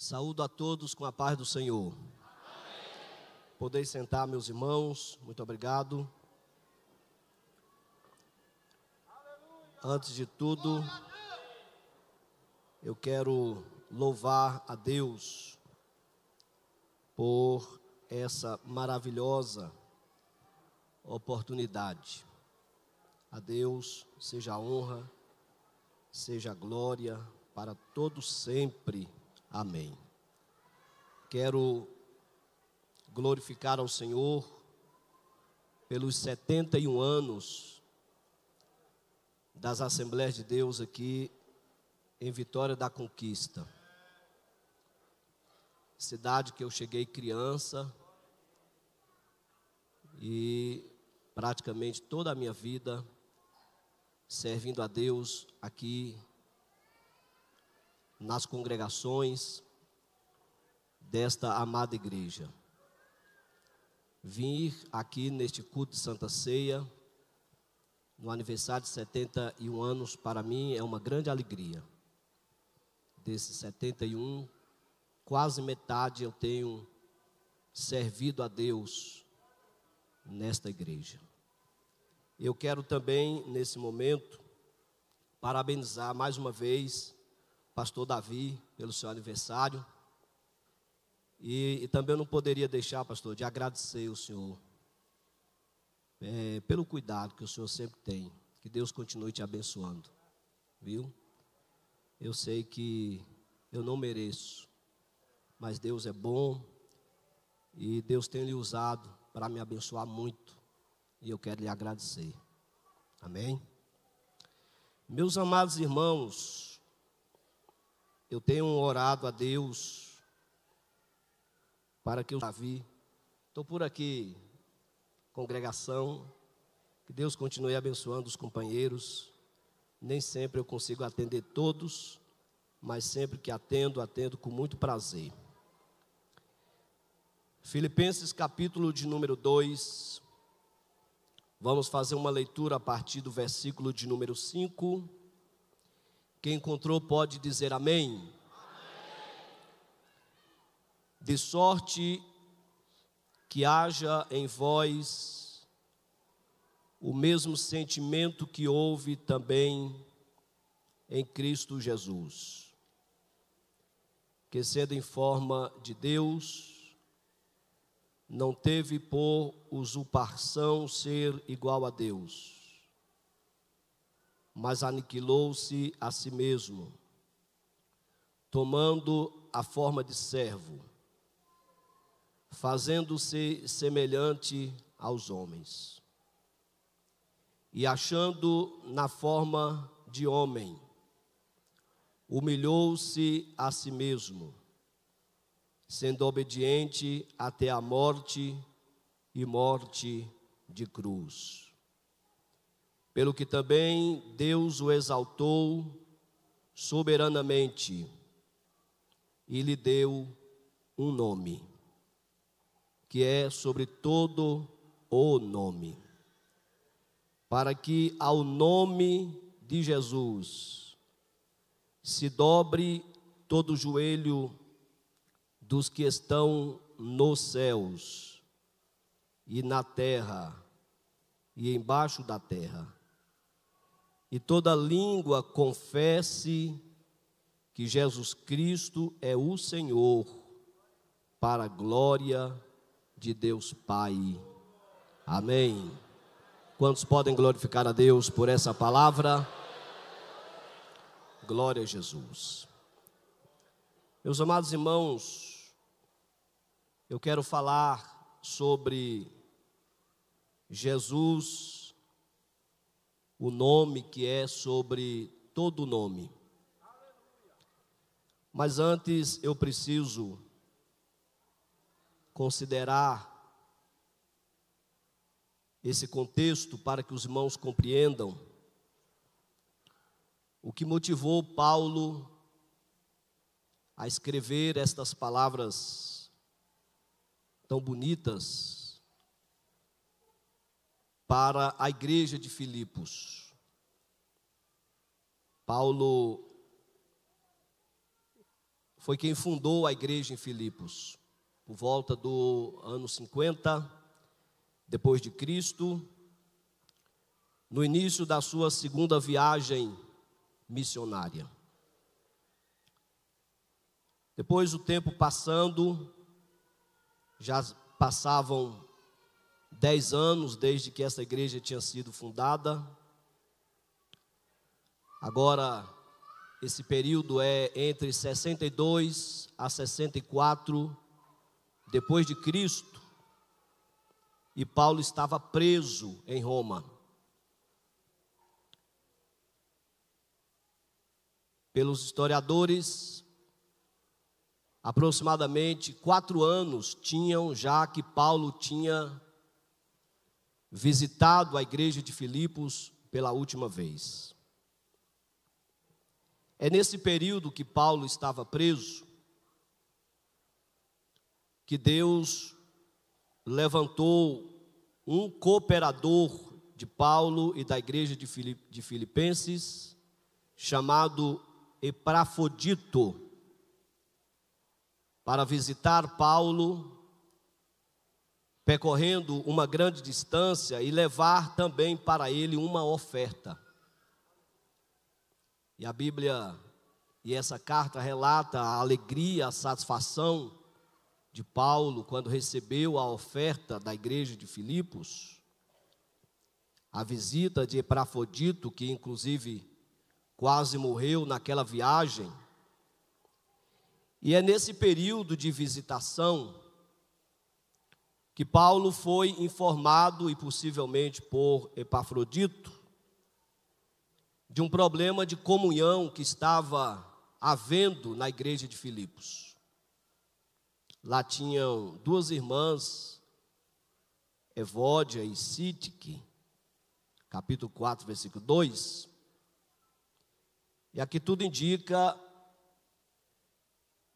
Saúdo a todos com a paz do Senhor. Podeis sentar, meus irmãos, muito obrigado. Antes de tudo, eu quero louvar a Deus por essa maravilhosa oportunidade. A Deus seja a honra, seja a glória para todos sempre. Amém. Quero glorificar ao Senhor pelos 71 anos das Assembleias de Deus aqui em Vitória da Conquista. Cidade que eu cheguei criança e praticamente toda a minha vida servindo a Deus aqui nas congregações desta amada igreja. Vir aqui neste culto de Santa Ceia, no aniversário de 71 anos, para mim é uma grande alegria. Desses 71, quase metade eu tenho servido a Deus nesta igreja. Eu quero também, nesse momento, parabenizar mais uma vez pastor Davi, pelo seu aniversário. E também eu não poderia deixar, pastor, de agradecer ao senhor pelo cuidado que o senhor sempre tem. Que Deus continue te abençoando, viu? Eu sei que eu não mereço, mas Deus é bom e Deus tem lhe usado para me abençoar muito. E eu quero lhe agradecer. Amém? Meus amados irmãos, eu tenho orado a Deus para que eu Davi, estou por aqui, congregação, que Deus continue abençoando os companheiros. Nem sempre eu consigo atender todos, mas sempre que atendo com muito prazer. Filipenses capítulo de número 2, vamos fazer uma leitura a partir do versículo de número 5. Quem encontrou pode dizer amém. Amém. De sorte que haja em vós o mesmo sentimento que houve também em Cristo Jesus, que sendo em forma de Deus, não teve por usurpação ser igual a Deus, mas aniquilou-se a si mesmo, tomando a forma de servo, fazendo-se semelhante aos homens. E achando na forma de homem, humilhou-se a si mesmo, sendo obediente até a morte e morte de cruz. Pelo que também Deus o exaltou soberanamente e lhe deu um nome, que é sobre todo o nome, para que ao nome de Jesus se dobre todo o joelho dos que estão nos céus e na terra e embaixo da terra, e toda língua confesse que Jesus Cristo é o Senhor, para a glória de Deus Pai. Amém. Quantos podem glorificar a Deus por essa palavra? Glória a Jesus. Meus amados irmãos, eu quero falar sobre Jesus, o nome que é sobre todo nome. Mas antes eu preciso considerar esse contexto para que os irmãos compreendam o que motivou Paulo a escrever estas palavras tão bonitas para a igreja de Filipos. Paulo foi quem fundou a igreja em Filipos, por volta do ano 50 depois de Cristo, no início da sua segunda viagem missionária. Depois, o tempo passando, já passavam 10 anos desde que essa igreja tinha sido fundada. Agora, esse período é entre 62 a 64 depois de Cristo, e Paulo estava preso em Roma. Pelos historiadores, aproximadamente 4 anos tinham já que Paulo tinha visitado a igreja de Filipos pela última vez. É nesse período que Paulo estava preso que Deus levantou um cooperador de Paulo e da igreja de Filipenses, chamado Epafrodito, para visitar Paulo, percorrendo uma grande distância, e levar também para ele uma oferta. E a Bíblia, e essa carta relata a alegria, a satisfação de Paulo quando recebeu a oferta da igreja de Filipos, a visita de Epafrodito, que inclusive quase morreu naquela viagem. E é nesse período de visitação que Paulo foi informado, e possivelmente por Epafrodito, de um problema de comunhão que estava havendo na igreja de Filipos. Lá tinham 2 irmãs, Evódia e Sítique, capítulo 4, versículo 2. E aqui tudo indica,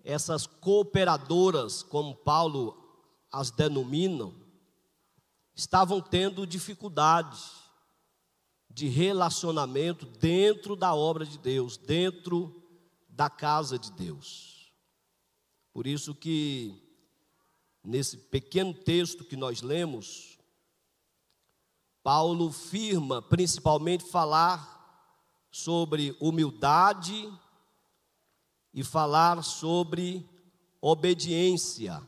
essas cooperadoras, como Paulo as denomina, estavam tendo dificuldade de relacionamento dentro da obra de Deus, dentro da casa de Deus. Por isso que, nesse pequeno texto que nós lemos, Paulo firma principalmente falar sobre humildade e falar sobre obediência.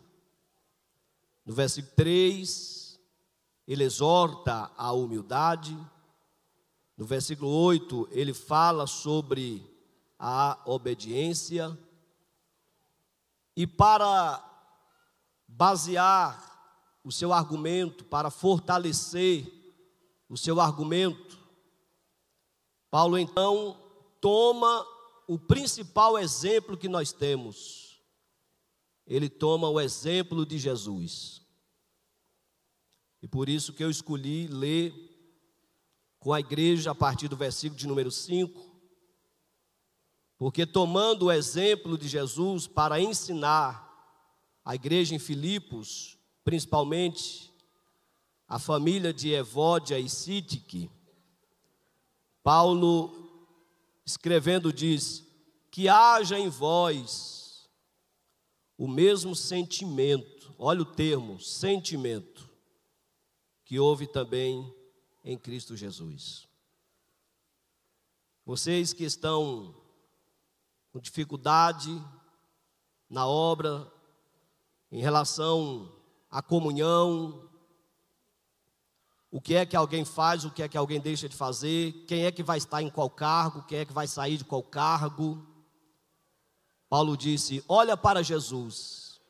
No versículo 3, ele exorta a humildade. No versículo 8, ele fala sobre a obediência. E para basear o seu argumento, para fortalecer o seu argumento, Paulo então toma o principal exemplo que nós temos. Ele toma o exemplo de Jesus. E por isso que eu escolhi ler com a igreja a partir do versículo de número 5, porque tomando o exemplo de Jesus para ensinar a igreja em Filipos, principalmente a família de Evódia e Sítique, Paulo, escrevendo, diz: que haja em vós o mesmo sentimento, olha o termo, sentimento, que houve também em Cristo Jesus. Vocês que estão com dificuldade na obra, em relação à comunhão, o que é que alguém faz, o que é que alguém deixa de fazer, quem é que vai estar em qual cargo, quem é que vai sair de qual cargo. Paulo disse: olha para Jesus,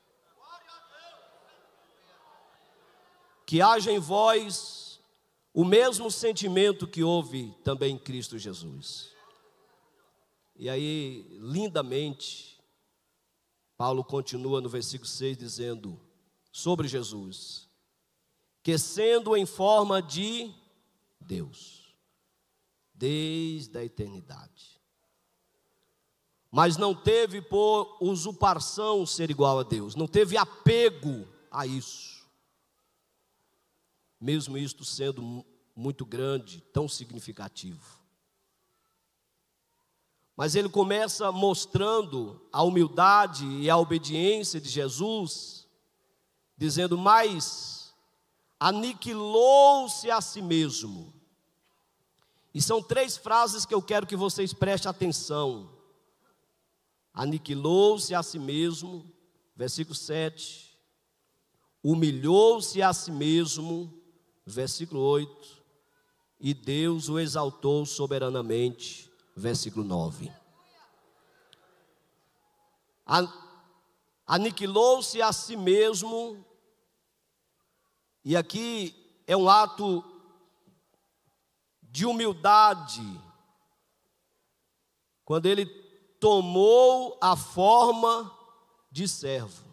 que haja em vós o mesmo sentimento que houve também em Cristo Jesus. E aí, lindamente, Paulo continua no versículo 6 dizendo sobre Jesus: que sendo em forma de Deus, desde a eternidade, mas não teve por usurpação ser igual a Deus, não teve apego a isso, mesmo isto sendo muito grande, tão significativo. Mas ele começa mostrando a humildade e a obediência de Jesus, dizendo: mas aniquilou-se a si mesmo. E são 3 frases que eu quero que vocês prestem atenção. Aniquilou-se a si mesmo, versículo 7. Humilhou-se a si mesmo, versículo 8. E Deus o exaltou soberanamente, versículo 9. Aniquilou-se a si mesmo, e aqui é um ato de humildade, quando ele tomou a forma de servo.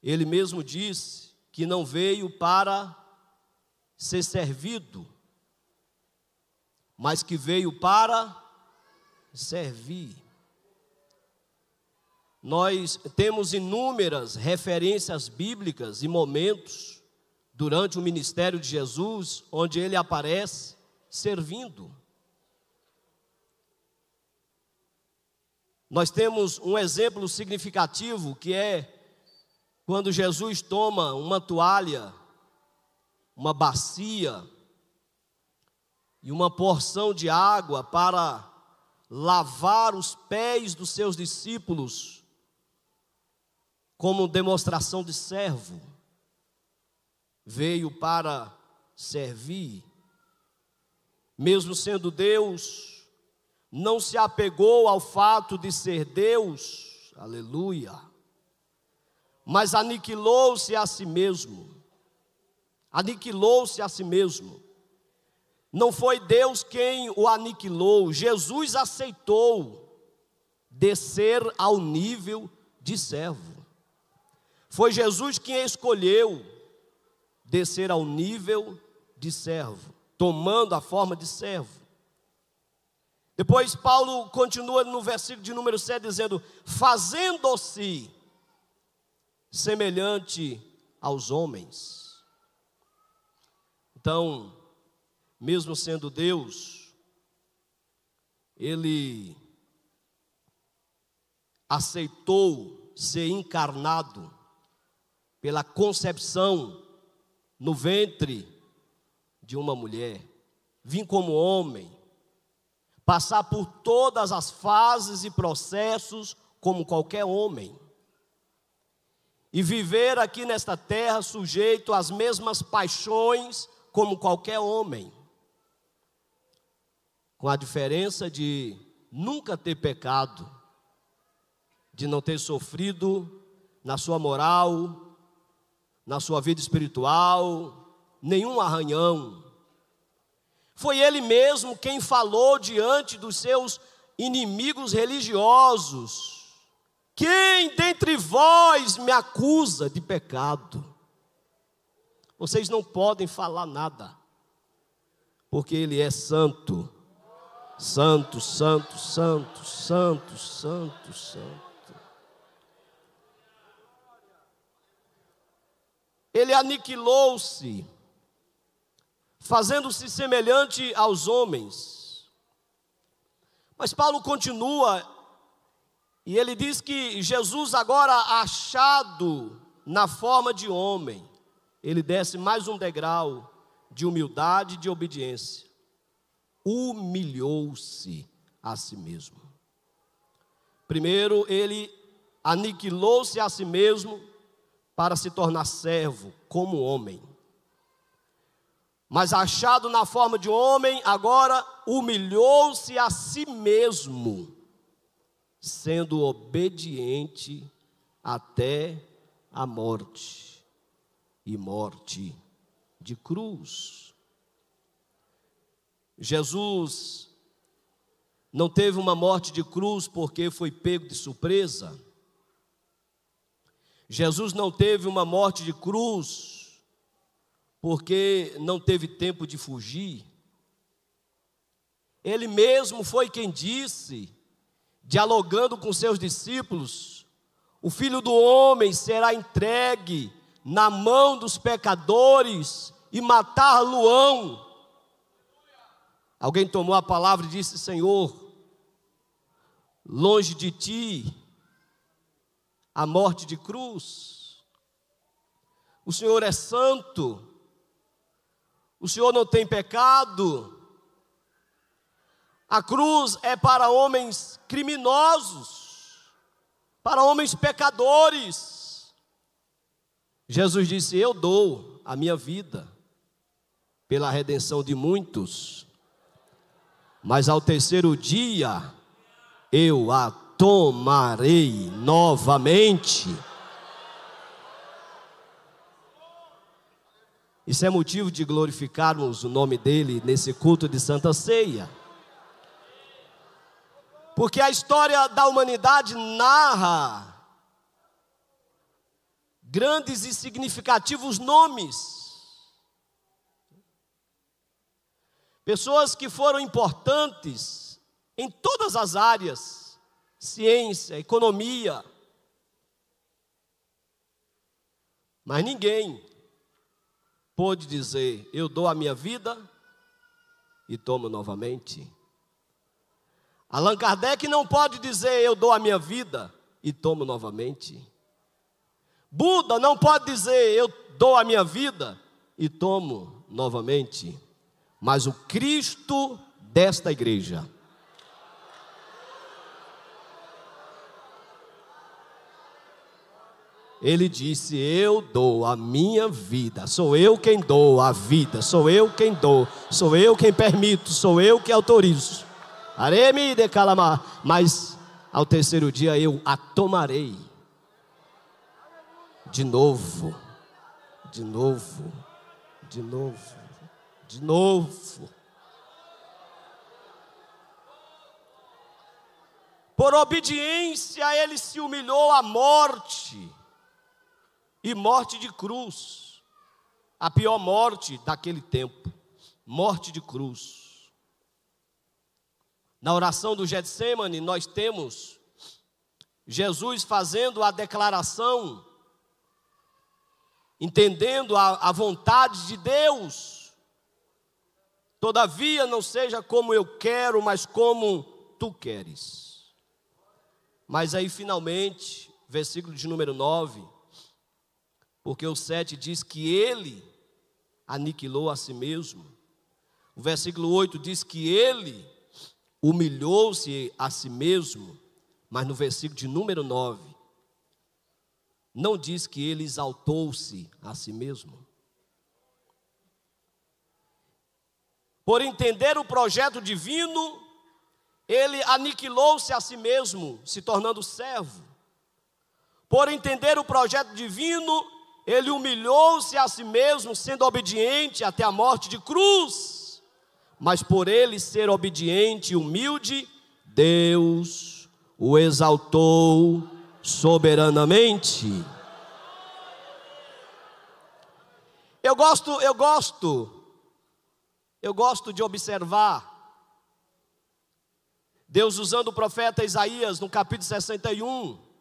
Ele mesmo disse que não veio para ser servido, mas que veio para servir. Nós temos inúmeras referências bíblicas e momentos durante o ministério de Jesus, onde ele aparece servindo. Nós temos um exemplo significativo, que é quando Jesus toma uma toalha, uma bacia e uma porção de água para lavar os pés dos seus discípulos, como demonstração de servo. Veio para servir. Mesmo sendo Deus, não se apegou ao fato de ser Deus, aleluia, mas aniquilou-se a si mesmo. Aniquilou-se a si mesmo. Não foi Deus quem o aniquilou. Jesus aceitou descer ao nível de servo. Foi Jesus quem escolheu descer ao nível de servo, tomando a forma de servo. Depois Paulo continua no versículo de número 7 dizendo: fazendo-se semelhante aos homens. Então, mesmo sendo Deus, ele aceitou ser encarnado pela concepção no ventre de uma mulher, vir como homem, passar por todas as fases e processos como qualquer homem, e viver aqui nesta terra sujeito às mesmas paixões como qualquer homem, com a diferença de nunca ter pecado, de não ter sofrido na sua moral, na sua vida espiritual, nenhum arranhão. Foi ele mesmo quem falou diante dos seus inimigos religiosos: quem dentre vós me acusa de pecado? Vocês não podem falar nada, porque ele é santo, santo, santo, santo, santo, santo, santo. Ele aniquilou-se, fazendo-se semelhante aos homens. Mas Paulo continua, e ele diz que Jesus, agora achado na forma de homem, ele desce mais um degrau de humildade e de obediência. Humilhou-se a si mesmo. Primeiro, ele aniquilou-se a si mesmo para se tornar servo como homem. Mas achado na forma de homem, agora humilhou-se a si mesmo, sendo obediente até a morte, e morte de cruz. Jesus não teve uma morte de cruz porque foi pego de surpresa. Jesus não teve uma morte de cruz porque não teve tempo de fugir. Ele mesmo foi quem disse, dialogando com seus discípulos: o Filho do Homem será entregue na mão dos pecadores e matar-lo-ão. Alguém tomou a palavra e disse: Senhor, longe de ti a morte de cruz. O Senhor é santo. O Senhor não tem pecado. A cruz é para homens criminosos, para homens pecadores. Jesus disse: eu dou a minha vida pela redenção de muitos, mas ao terceiro dia eu a tomarei novamente. Isso é motivo de glorificarmos o nome dele nesse culto de Santa Ceia. Porque a história da humanidade narra grandes e significativos nomes. Pessoas que foram importantes em todas as áreas, ciência, economia. Mas ninguém pôde dizer: eu dou a minha vida e tomo novamente. Allan Kardec não pode dizer: eu dou a minha vida e tomo novamente. Buda não pode dizer: eu dou a minha vida e tomo novamente. Mas o Cristo desta igreja, ele disse: eu dou a minha vida. Sou eu quem dou a vida, sou eu quem dou, sou eu quem permito, sou eu que autorizo. Areme de calamar. Mas ao terceiro dia eu a tomarei. De novo, de novo, de novo, de novo. Por obediência ele se humilhou à morte. E morte de cruz, a pior morte daquele tempo, morte de cruz. Na oração do Getsêmani nós temos Jesus fazendo a declaração, entendendo a vontade de Deus. Todavia não seja como eu quero, mas como tu queres. Mas aí finalmente, versículo de número 9... porque o 7 diz que ele aniquilou a si mesmo. O versículo 8 diz que ele humilhou-se a si mesmo. Mas no versículo de número 9, não diz que ele exaltou-se a si mesmo. Por entender o projeto divino, ele aniquilou-se a si mesmo, se tornando servo. Por entender o projeto divino, ele humilhou-se a si mesmo, sendo obediente até a morte de cruz. Mas por ele ser obediente e humilde, Deus o exaltou soberanamente. Eu gosto de observar Deus usando o profeta Isaías no capítulo 61.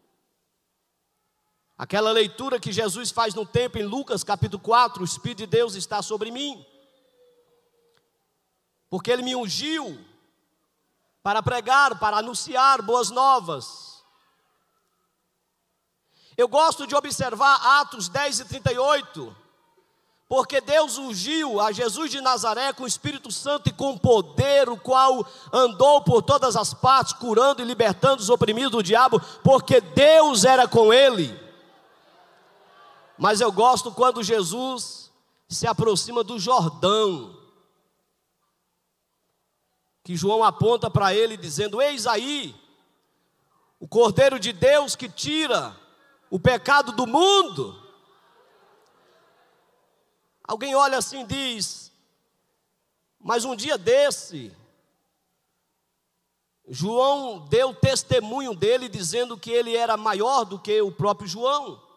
Aquela leitura que Jesus faz no templo em Lucas capítulo 4, o Espírito de Deus está sobre mim, porque Ele me ungiu para pregar, para anunciar boas novas. Eu gosto de observar Atos 10 e 38, porque Deus ungiu a Jesus de Nazaré com o Espírito Santo e com poder, o qual andou por todas as partes, curando e libertando os oprimidos do diabo, porque Deus era com ele. Mas eu gosto quando Jesus se aproxima do Jordão, que João aponta para ele dizendo: eis aí, o Cordeiro de Deus que tira o pecado do mundo. Alguém olha assim e diz: mas um dia desse, João deu testemunho dele dizendo que ele era maior do que o próprio João.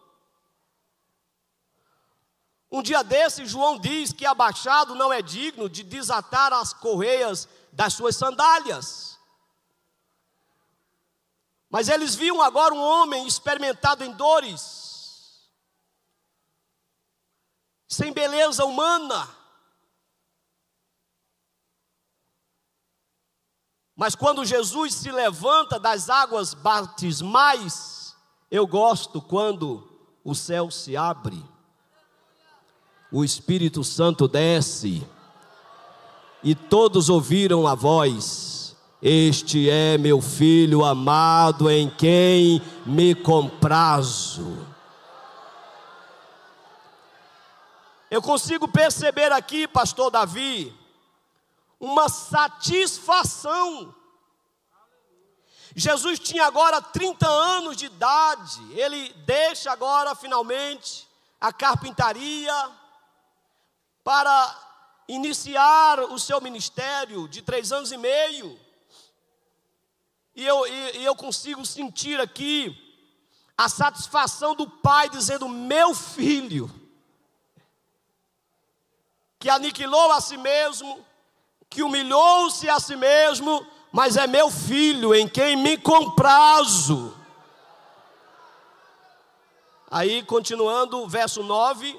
Um dia desse, João diz que abaixado não é digno de desatar as correias das suas sandálias. Mas eles viam agora um homem experimentado em dores, sem beleza humana. Mas quando Jesus se levanta das águas batismais, eu gosto quando o céu se abre, o Espírito Santo desce, e todos ouviram a voz: este é meu filho amado, em quem me comprazo. Eu consigo perceber aqui, pastor Davi, uma satisfação. Jesus tinha agora 30 anos de idade, ele deixa agora finalmente a carpintaria para iniciar o seu ministério de 3 anos e meio. E eu consigo sentir aqui a satisfação do pai dizendo: meu filho, que aniquilou a si mesmo, que humilhou-se a si mesmo, mas é meu filho em quem me comprazo. Aí continuando, verso 9: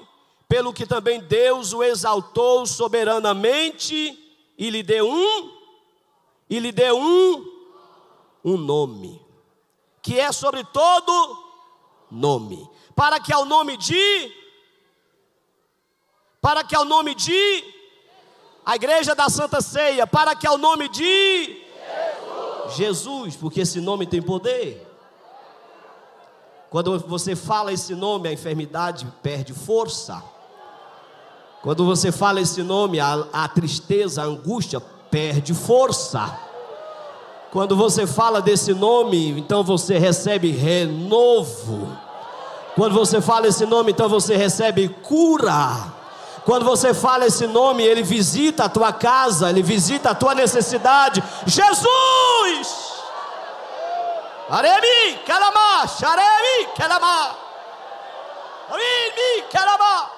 pelo que também Deus o exaltou soberanamente e lhe deu um nome, que é sobre todo nome, para que ao nome de a igreja da Santa Ceia, para que ao nome de Jesus, porque esse nome tem poder. Quando você fala esse nome, a enfermidade perde força. Quando você fala esse nome, a tristeza, a angústia perde força. Quando você fala desse nome, então você recebe renovo. Quando você fala esse nome, então você recebe cura. Quando você fala esse nome, ele visita a tua casa, ele visita a tua necessidade. Jesus! Aremi, Kalamá, Xaremi, Kalamá. Aremi, Kalamá.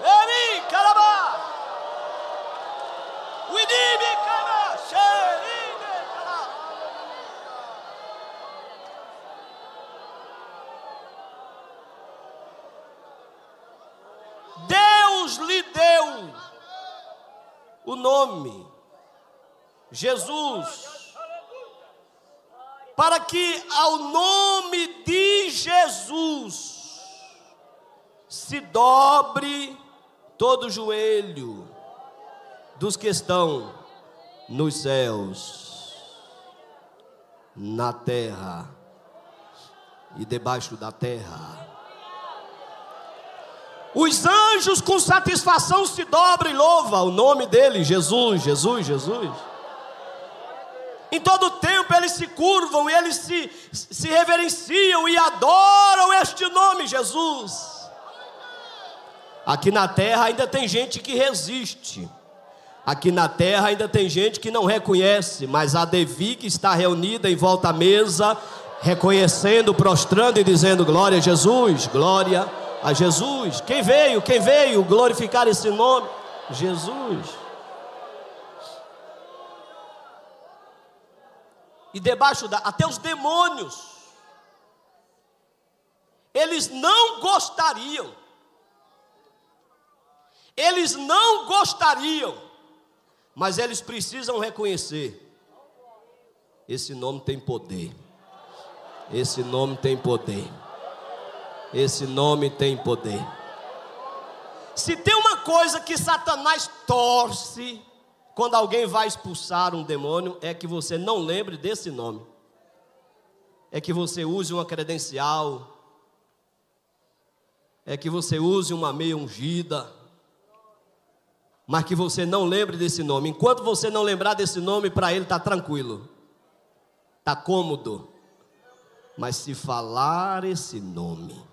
Aremi, Kalamá. Uidimi, Kalamá, Xerimi, Kalamá. Deus lhe deu o nome Jesus, para que ao nome de Jesus se dobre todo o joelho dos que estão nos céus, na terra e debaixo da terra. Os anjos com satisfação se dobram e louvam o nome dele, Jesus, Jesus, Jesus. Em todo tempo eles se curvam e eles se reverenciam e adoram este nome, Jesus. Aqui na terra ainda tem gente que resiste. Aqui na terra ainda tem gente que não reconhece, mas a Devi que está reunida em volta à mesa, reconhecendo, prostrando e dizendo: glória a Jesus, glória a Jesus. Quem veio glorificar esse nome? Jesus. E debaixo até os demônios, eles não gostariam, mas eles precisam reconhecer: esse nome tem poder, esse nome tem poder. Esse nome tem poder. Se tem uma coisa que Satanás torce quando alguém vai expulsar um demônio, é que você não lembre desse nome. É que você use uma credencial. É que você use uma meia ungida. Mas que você não lembre desse nome. Enquanto você não lembrar desse nome, para ele está tranquilo, está cômodo. Mas se falar esse nome,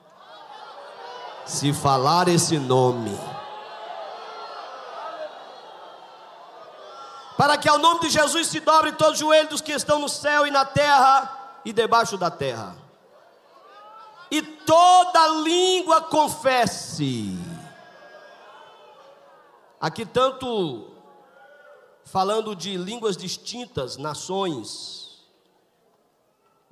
para que ao nome de Jesus se dobre todo o joelho dos que estão no céu e na terra e debaixo da terra, e toda língua confesse. Aqui tanto falando de línguas distintas, nações,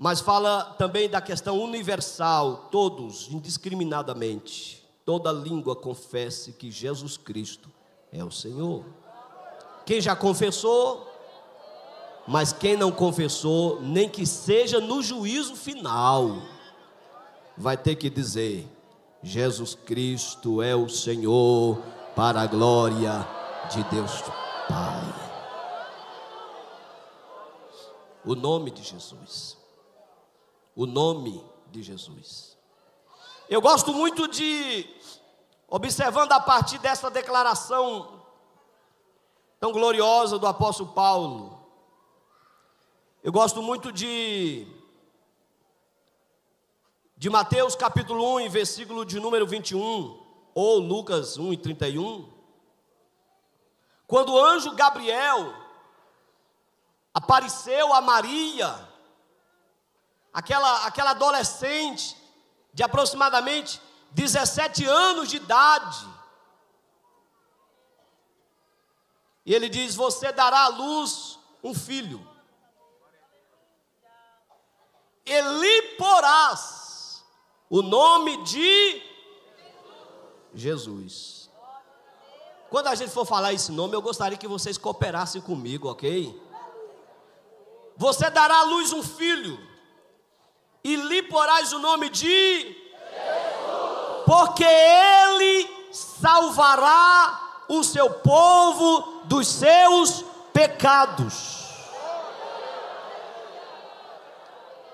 mas fala também da questão universal, todos, indiscriminadamente, toda língua confesse que Jesus Cristo é o Senhor. Quem já confessou, mas quem não confessou, nem que seja no juízo final, vai ter que dizer: Jesus Cristo é o Senhor, para a glória de Deus Pai. O nome de Jesus. O nome de Jesus. Eu gosto muito de, observando a partir dessa declaração tão gloriosa do apóstolo Paulo, eu gosto muito de Mateus capítulo 1, versículo de número 21, ou Lucas 1 e 31, quando o anjo Gabriel apareceu a Maria, aquela adolescente de aproximadamente 17 anos de idade, e ele diz: você dará à luz um filho, e lhe porás o nome de Jesus. Quando a gente for falar esse nome, eu gostaria que vocês cooperassem comigo, ok? Você dará à luz um filho, e lhe porás o nome de Jesus, porque ele salvará o seu povo dos seus pecados.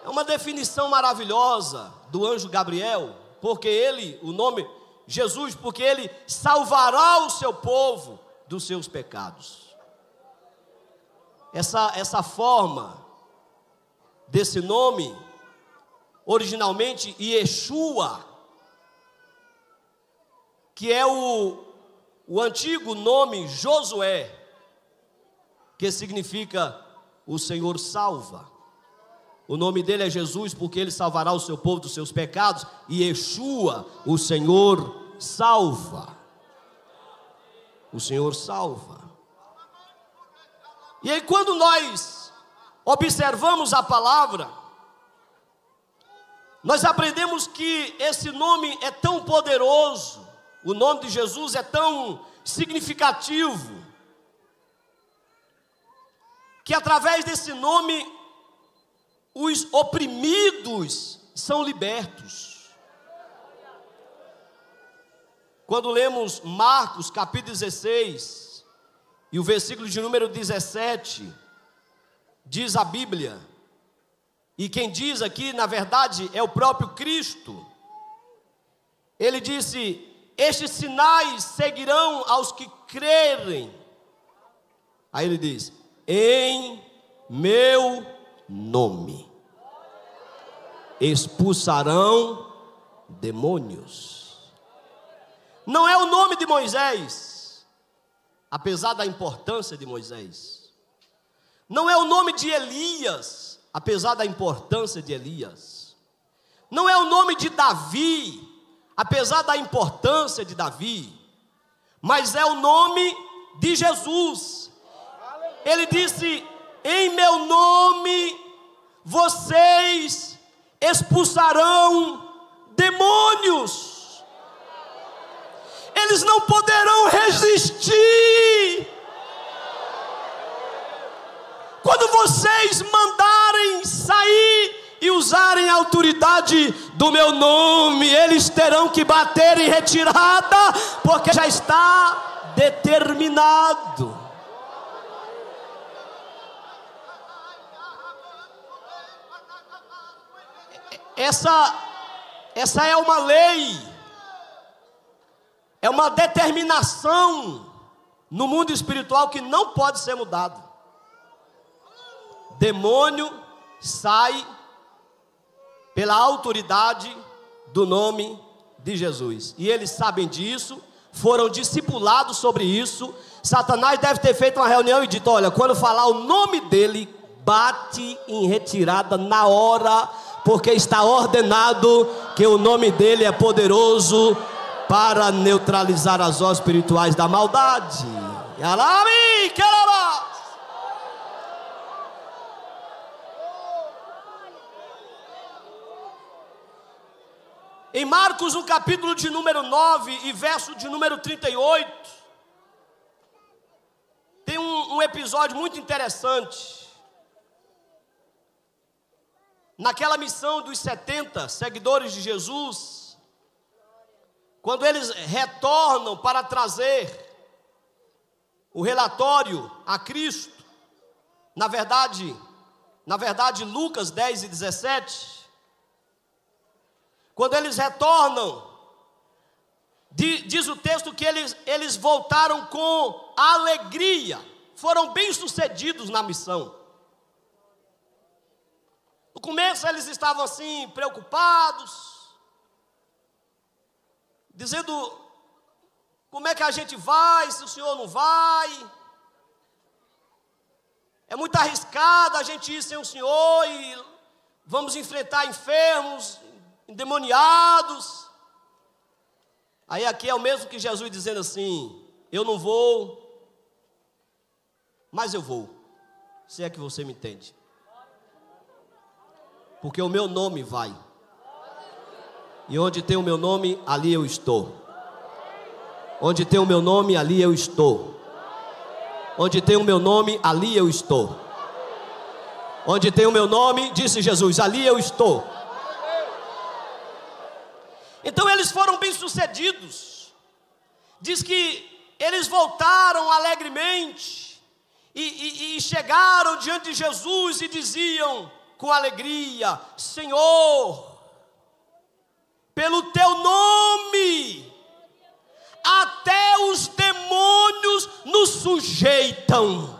É uma definição maravilhosa do anjo Gabriel, porque ele, o nome Jesus, porque ele salvará o seu povo dos seus pecados. Essa forma desse nome, originalmente Yeshua, que é o antigo nome Josué, que significa o Senhor salva. O nome dele é Jesus, porque ele salvará o seu povo dos seus pecados. E Yeshua, o Senhor salva. O Senhor salva. E aí, quando nós observamos a palavra, nós aprendemos que esse nome é tão poderoso, o nome de Jesus é tão significativo, que através desse nome os oprimidos são libertos. Quando lemos Marcos capítulo 16 e o versículo de número 17, diz a Bíblia, e quem diz aqui na verdade é o próprio Cristo. Ele disse: estes sinais seguirão aos que crerem. Aí ele diz: em meu nome expulsarão demônios. Não é o nome de Moisés, apesar da importância de Moisés. Não é o nome de Elias, apesar da importância de Elias. Não é o nome de Davi, apesar da importância de Davi. Mas é o nome de Jesus. Ele disse: em meu nome vocês expulsarão demônios. Eles não poderão resistir. Quando vocês mandarem sair e usarem a autoridade do meu nome, eles terão que bater em retirada, porque já está determinado. Essa é uma lei, é uma determinação no mundo espiritual que não pode ser mudado. Demônio sai pela autoridade do nome de Jesus, e eles sabem disso, foram discipulados sobre isso. Satanás deve ter feito uma reunião e dito: olha, quando falar o nome dele, bate em retirada na hora, porque está ordenado que o nome dele é poderoso para neutralizar as hostes espirituais da maldade. Em Marcos, no capítulo de número 9 e verso de número 38, tem um episódio muito interessante. Naquela missão dos 70 seguidores de Jesus, quando eles retornam para trazer o relatório a Cristo, na verdade, Lucas 10 e 17, quando eles retornam, diz o texto que eles voltaram com alegria, foram bem-sucedidos na missão. No começo eles estavam assim, preocupados, dizendo: como é que a gente vai, se o Senhor não vai? É muito arriscado a gente ir sem o Senhor e vamos enfrentar enfermos, endemoniados. Aí aqui é o mesmo que Jesus dizendo assim: eu não vou, mas eu vou, se é que você me entende. Porque o meu nome vai, e onde tem o meu nome, ali eu estou. Onde tem o meu nome, ali eu estou. Onde tem o meu nome, ali eu estou. Onde tem o meu nome, disse Jesus, ali eu estou. Então eles foram bem-sucedidos. Diz que eles voltaram alegremente e chegaram diante de Jesus e diziam com alegria: Senhor, pelo teu nome até os demônios nos sujeitam.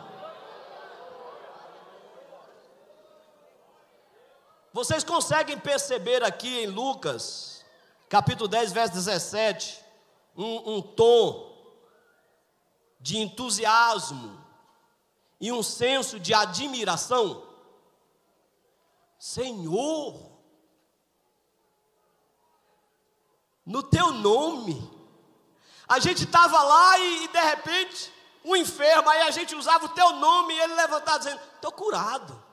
Vocês conseguem perceber aqui em Lucas, capítulo 10, verso 17, um tom de entusiasmo e um senso de admiração? Senhor, no teu nome. A gente estava lá e de repente, um enfermo, aí a gente usava o teu nome e ele levantava dizendo: estou curado.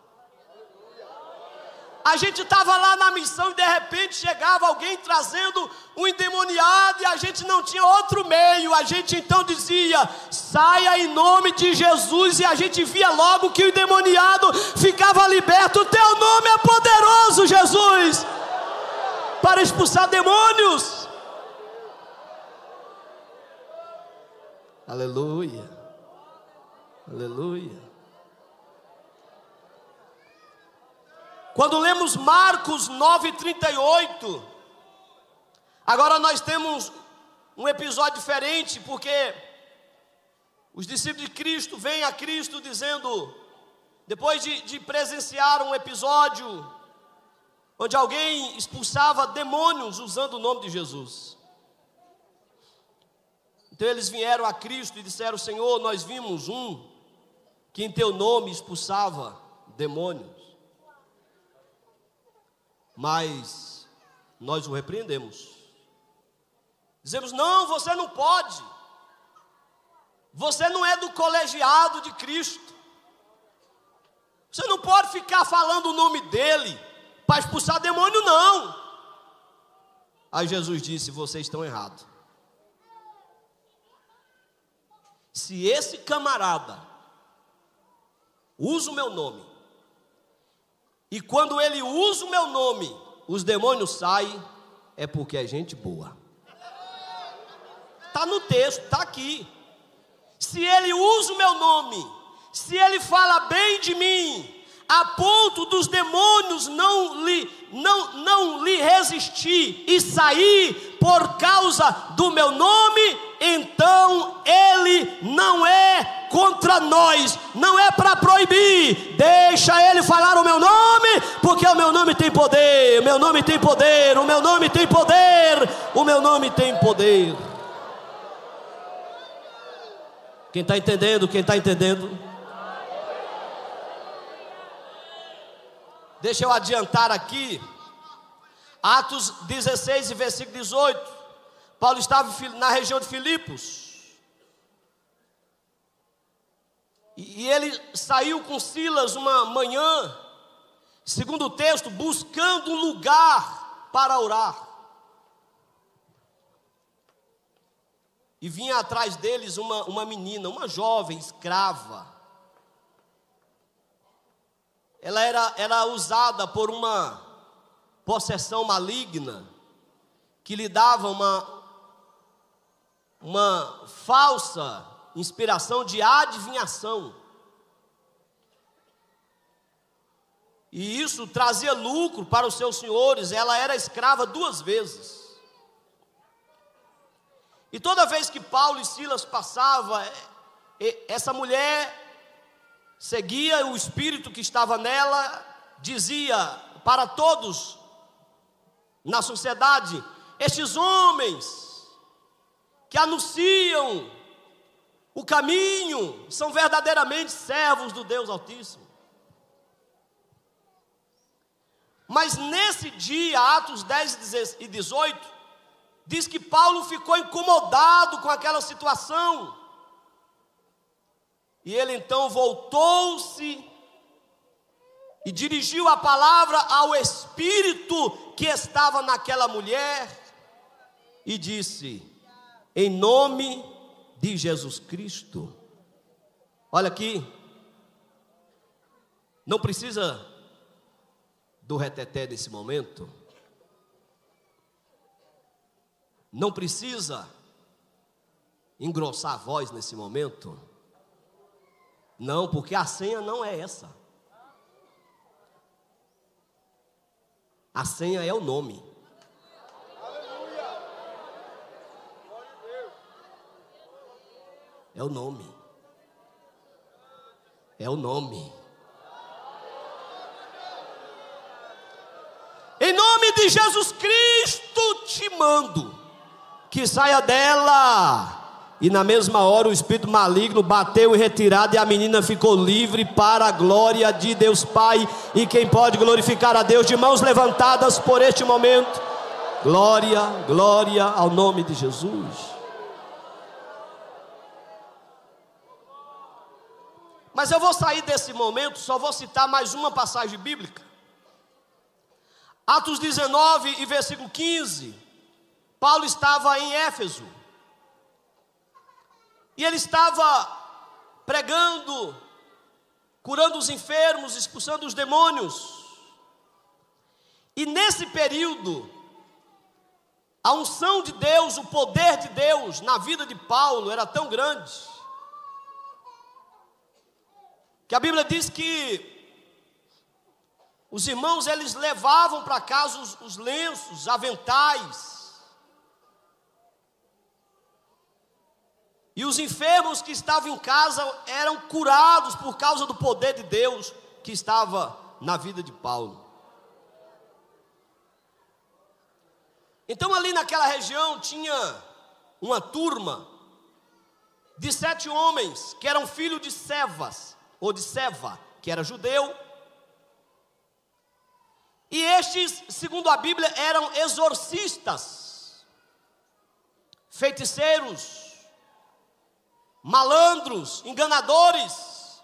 A gente estava lá na missão e de repente chegava alguém trazendo um endemoniado e a gente não tinha outro meio. A gente então dizia: saia em nome de Jesus, e a gente via logo que o endemoniado ficava liberto. O teu nome é poderoso, Jesus, para expulsar demônios. Aleluia, aleluia. Quando lemos Marcos 9:38, agora nós temos um episódio diferente, porque os discípulos de Cristo vêm a Cristo dizendo, depois de presenciar um episódio onde alguém expulsava demônios usando o nome de Jesus. Então eles vieram a Cristo e disseram: Senhor, nós vimos um que em teu nome expulsava demônios, mas nós o repreendemos. Dizemos: não, você não pode. Você não é do colegiado de Cristo. Você não pode ficar falando o nome dele para expulsar demônio, não. Aí Jesus disse: vocês estão errados. Se esse camarada usa o meu nome, e quando ele usa o meu nome, os demônios saem, é porque é gente boa. Está no texto, está aqui. Se ele usa o meu nome, se ele fala bem de mim, a ponto dos demônios não lhe resistir e sair por causa do meu nome, então ele não é contra nós, não é para proibir. Deixa ele falar o meu nome, porque o meu nome tem poder, o meu nome tem poder, o meu nome tem poder, o meu nome tem poder. Quem está entendendo? Quem está entendendo? Deixa eu adiantar aqui, Atos 16 e versículo 18, Paulo estava na região de Filipos, e ele saiu com Silas uma manhã, segundo o texto, buscando um lugar para orar. e vinha atrás deles uma menina, uma jovem escrava. Ela era usada por uma possessão maligna, que lhe dava uma falsa inspiração de adivinhação. E isso trazia lucro para os seus senhores. Ela era escrava 2 vezes. E toda vez que Paulo e Silas passavam, essa mulher seguia o espírito que estava nela, dizia para todos na sociedade: estes homens que anunciam o caminho são verdadeiramente servos do Deus Altíssimo. Mas nesse dia, Atos 10 e 18, diz que Paulo ficou incomodado com aquela situação. E ele então voltou-se e dirigiu a palavra ao espírito que estava naquela mulher e disse: em nome de Jesus Cristo. Olha aqui, não precisa do reteté nesse momento, não precisa engrossar a voz nesse momento, não, porque a senha não é essa. A senha é o nome. É o nome. É o nome. Em nome de Jesus Cristo te mando que saia dela. E na mesma hora o espírito maligno bateu em retirada e a menina ficou livre para a glória de Deus Pai. E quem pode glorificar a Deus de mãos levantadas por este momento? Glória, glória ao nome de Jesus. Mas eu vou sair desse momento, só vou citar mais uma passagem bíblica. Atos 19 e versículo 15. Paulo estava em Éfeso. E ele estava pregando, curando os enfermos, expulsando os demônios. E nesse período, a unção de Deus, o poder de Deus na vida de Paulo era tão grande, que a Bíblia diz que os irmãos, eles levavam para casa os lenços, aventais. E os enfermos que estavam em casa eram curados por causa do poder de Deus que estava na vida de Paulo. Então ali naquela região tinha uma turma de 7 homens que eram filhos de Sevas, ou de Seva, que era judeu. E estes, segundo a Bíblia, eram exorcistas, feiticeiros, malandros, enganadores.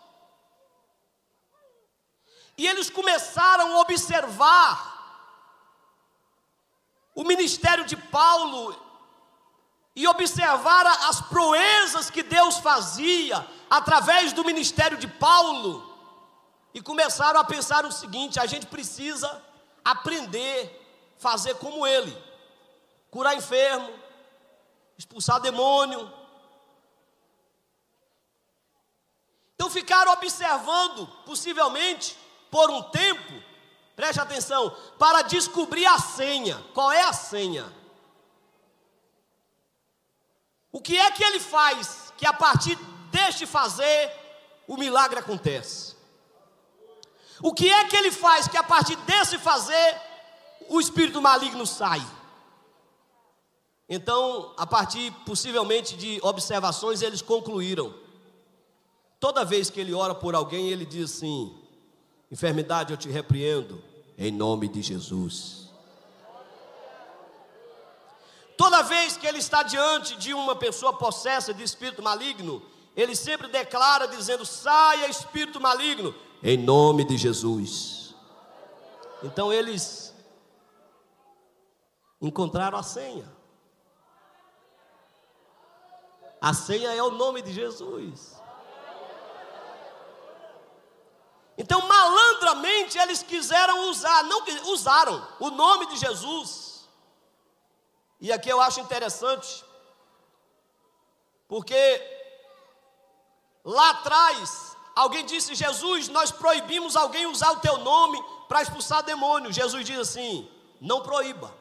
E eles começaram a observar o ministério de Paulo e observar as proezas que Deus fazia através do ministério de Paulo. E começaram a pensar o seguinte: a gente precisa aprender a fazer como ele, curar enfermo, expulsar demônio. Então ficaram observando, possivelmente por um tempo, preste atenção, para descobrir a senha. Qual é a senha? O que é que ele faz que a partir deste fazer o milagre acontece? O que é que ele faz que a partir desse fazer o espírito maligno sai? Então, a partir possivelmente de observações, eles concluíram: toda vez que ele ora por alguém, ele diz assim: enfermidade, eu te repreendo em nome de Jesus. Toda vez que ele está diante de uma pessoa possessa de espírito maligno, ele sempre declara dizendo: saia espírito maligno em nome de Jesus. Então eles encontraram a senha. A senha é o nome de Jesus. Então, malandramente, eles quiseram usar, não usaram o nome de Jesus. E aqui eu acho interessante, porque lá atrás, alguém disse: Jesus, nós proibimos alguém usar o teu nome para expulsar demônio. Jesus diz assim: não proíba.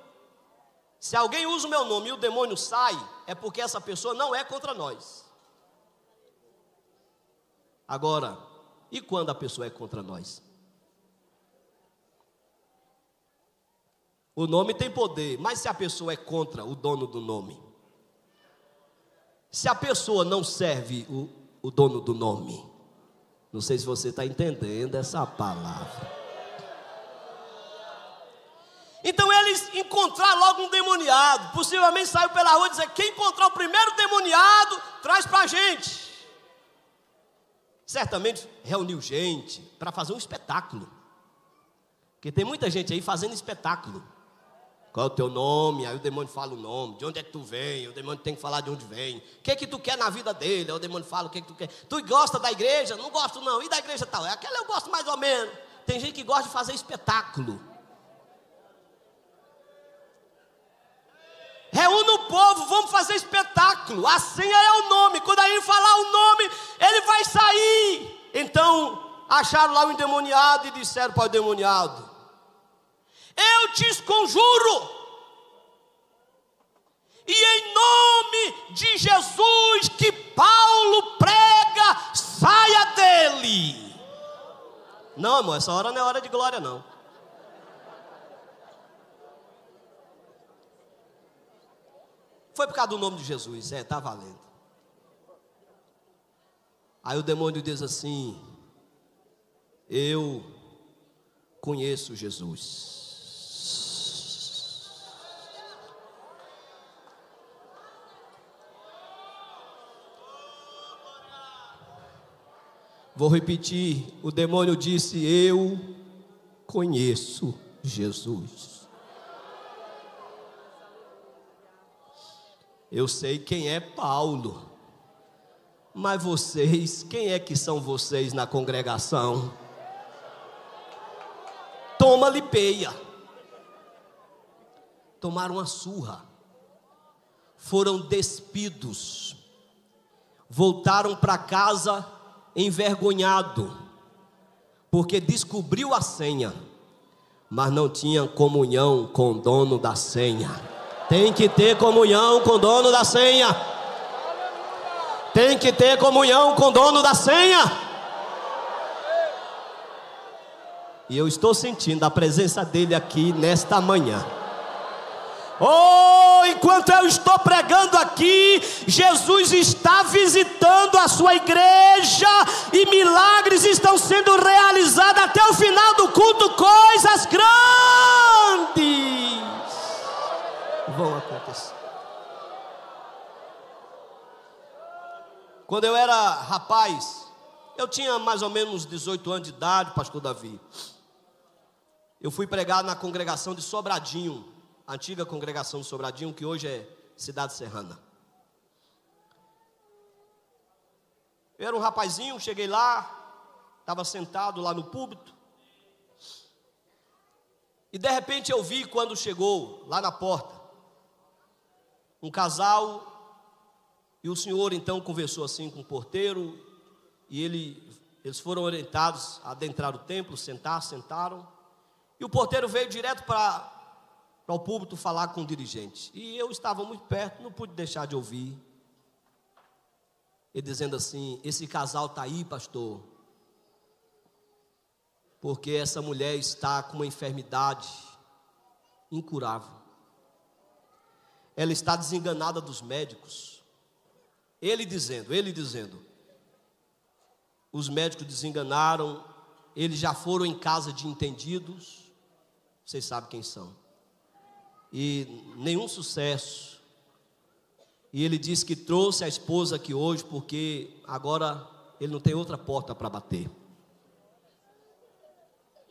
Se alguém usa o meu nome e o demônio sai, é porque essa pessoa não é contra nós. Agora, e quando a pessoa é contra nós? O nome tem poder, mas se a pessoa é contra o dono do nome, se a pessoa não serve o dono do nome, não sei se você está entendendo essa palavra. Então eles encontraram logo um demoniado, possivelmente saiu pela rua e disse: quem encontrar o primeiro demoniado, traz para a gente. Certamente reuniu gente para fazer um espetáculo, porque tem muita gente aí fazendo espetáculo. Qual é o teu nome? Aí o demônio fala o nome. De onde é que tu vem? O demônio tem que falar de onde vem. O que é que tu quer na vida dele? Aí o demônio fala o que é que tu quer. Tu gosta da igreja? Não gosto não. E da igreja tal? Aquela eu gosto mais ou menos. Tem gente que gosta de fazer espetáculo. Reúne o povo, vamos fazer espetáculo. A senha é o nome. Quando a gente falar o nome, ele vai sair. Então, acharam lá o endemoniado e disseram para o endemoniado: eu te conjuro, e em nome de Jesus que Paulo prega, saia dele. Não, amor, essa hora não é hora de glória não. Foi por causa do nome de Jesus, está valendo. Aí o demônio diz assim: eu conheço Jesus. Vou repetir, o demônio disse: eu conheço Jesus. Eu sei quem é Paulo, mas vocês, quem é que são vocês na congregação? Toma-lhe peia. Tomaram uma surra, foram despidos, voltaram para casa envergonhado, porque descobriu a senha, mas não tinha comunhão com o dono da senha. Tem que ter comunhão com o dono da senha. Tem que ter comunhão com o dono da senha. E eu estou sentindo a presença dele aqui nesta manhã. Oh, enquanto eu estou pregando aqui, Jesus está visitando a sua igreja e milagres estão sendo realizados até o final do culto. Coisas grandes vão acontecer. Quando eu era rapaz, eu tinha mais ou menos 18 anos de idade, pastor Davi. Eu fui pregar na congregação de Sobradinho, a antiga congregação de Sobradinho, que hoje é Cidade Serrana. Eu era um rapazinho, cheguei lá, estava sentado lá no púlpito, e de repente eu vi, quando chegou lá na porta, um casal, e o senhor então conversou assim com o porteiro, e eles foram orientados a adentrar o templo, sentaram, e o porteiro veio direto para o púlpito falar com o dirigente, e eu estava muito perto, não pude deixar de ouvir, ele dizendo assim: esse casal está aí, pastor, porque essa mulher está com uma enfermidade incurável, ela está desenganada dos médicos. Ele dizendo, os médicos desenganaram, eles já foram em casa de entendidos, vocês sabem quem são, e nenhum sucesso. E ele disse que trouxe a esposa aqui hoje porque agora ele não tem outra porta para bater.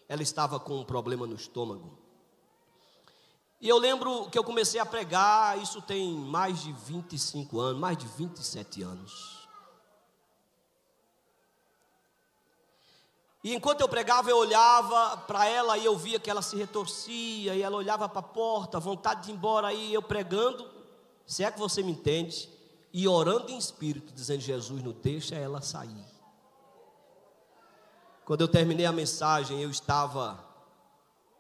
Ela estava com um problema no estômago. E eu lembro que eu comecei a pregar, isso tem mais de 25 anos, mais de 27 anos. E enquanto eu pregava, eu olhava para ela e eu via que ela se retorcia, e ela olhava para a porta, vontade de ir embora, aí eu pregando, se é que você me entende, e orando em espírito, dizendo: Jesus, não deixa ela sair. Quando eu terminei a mensagem, eu estava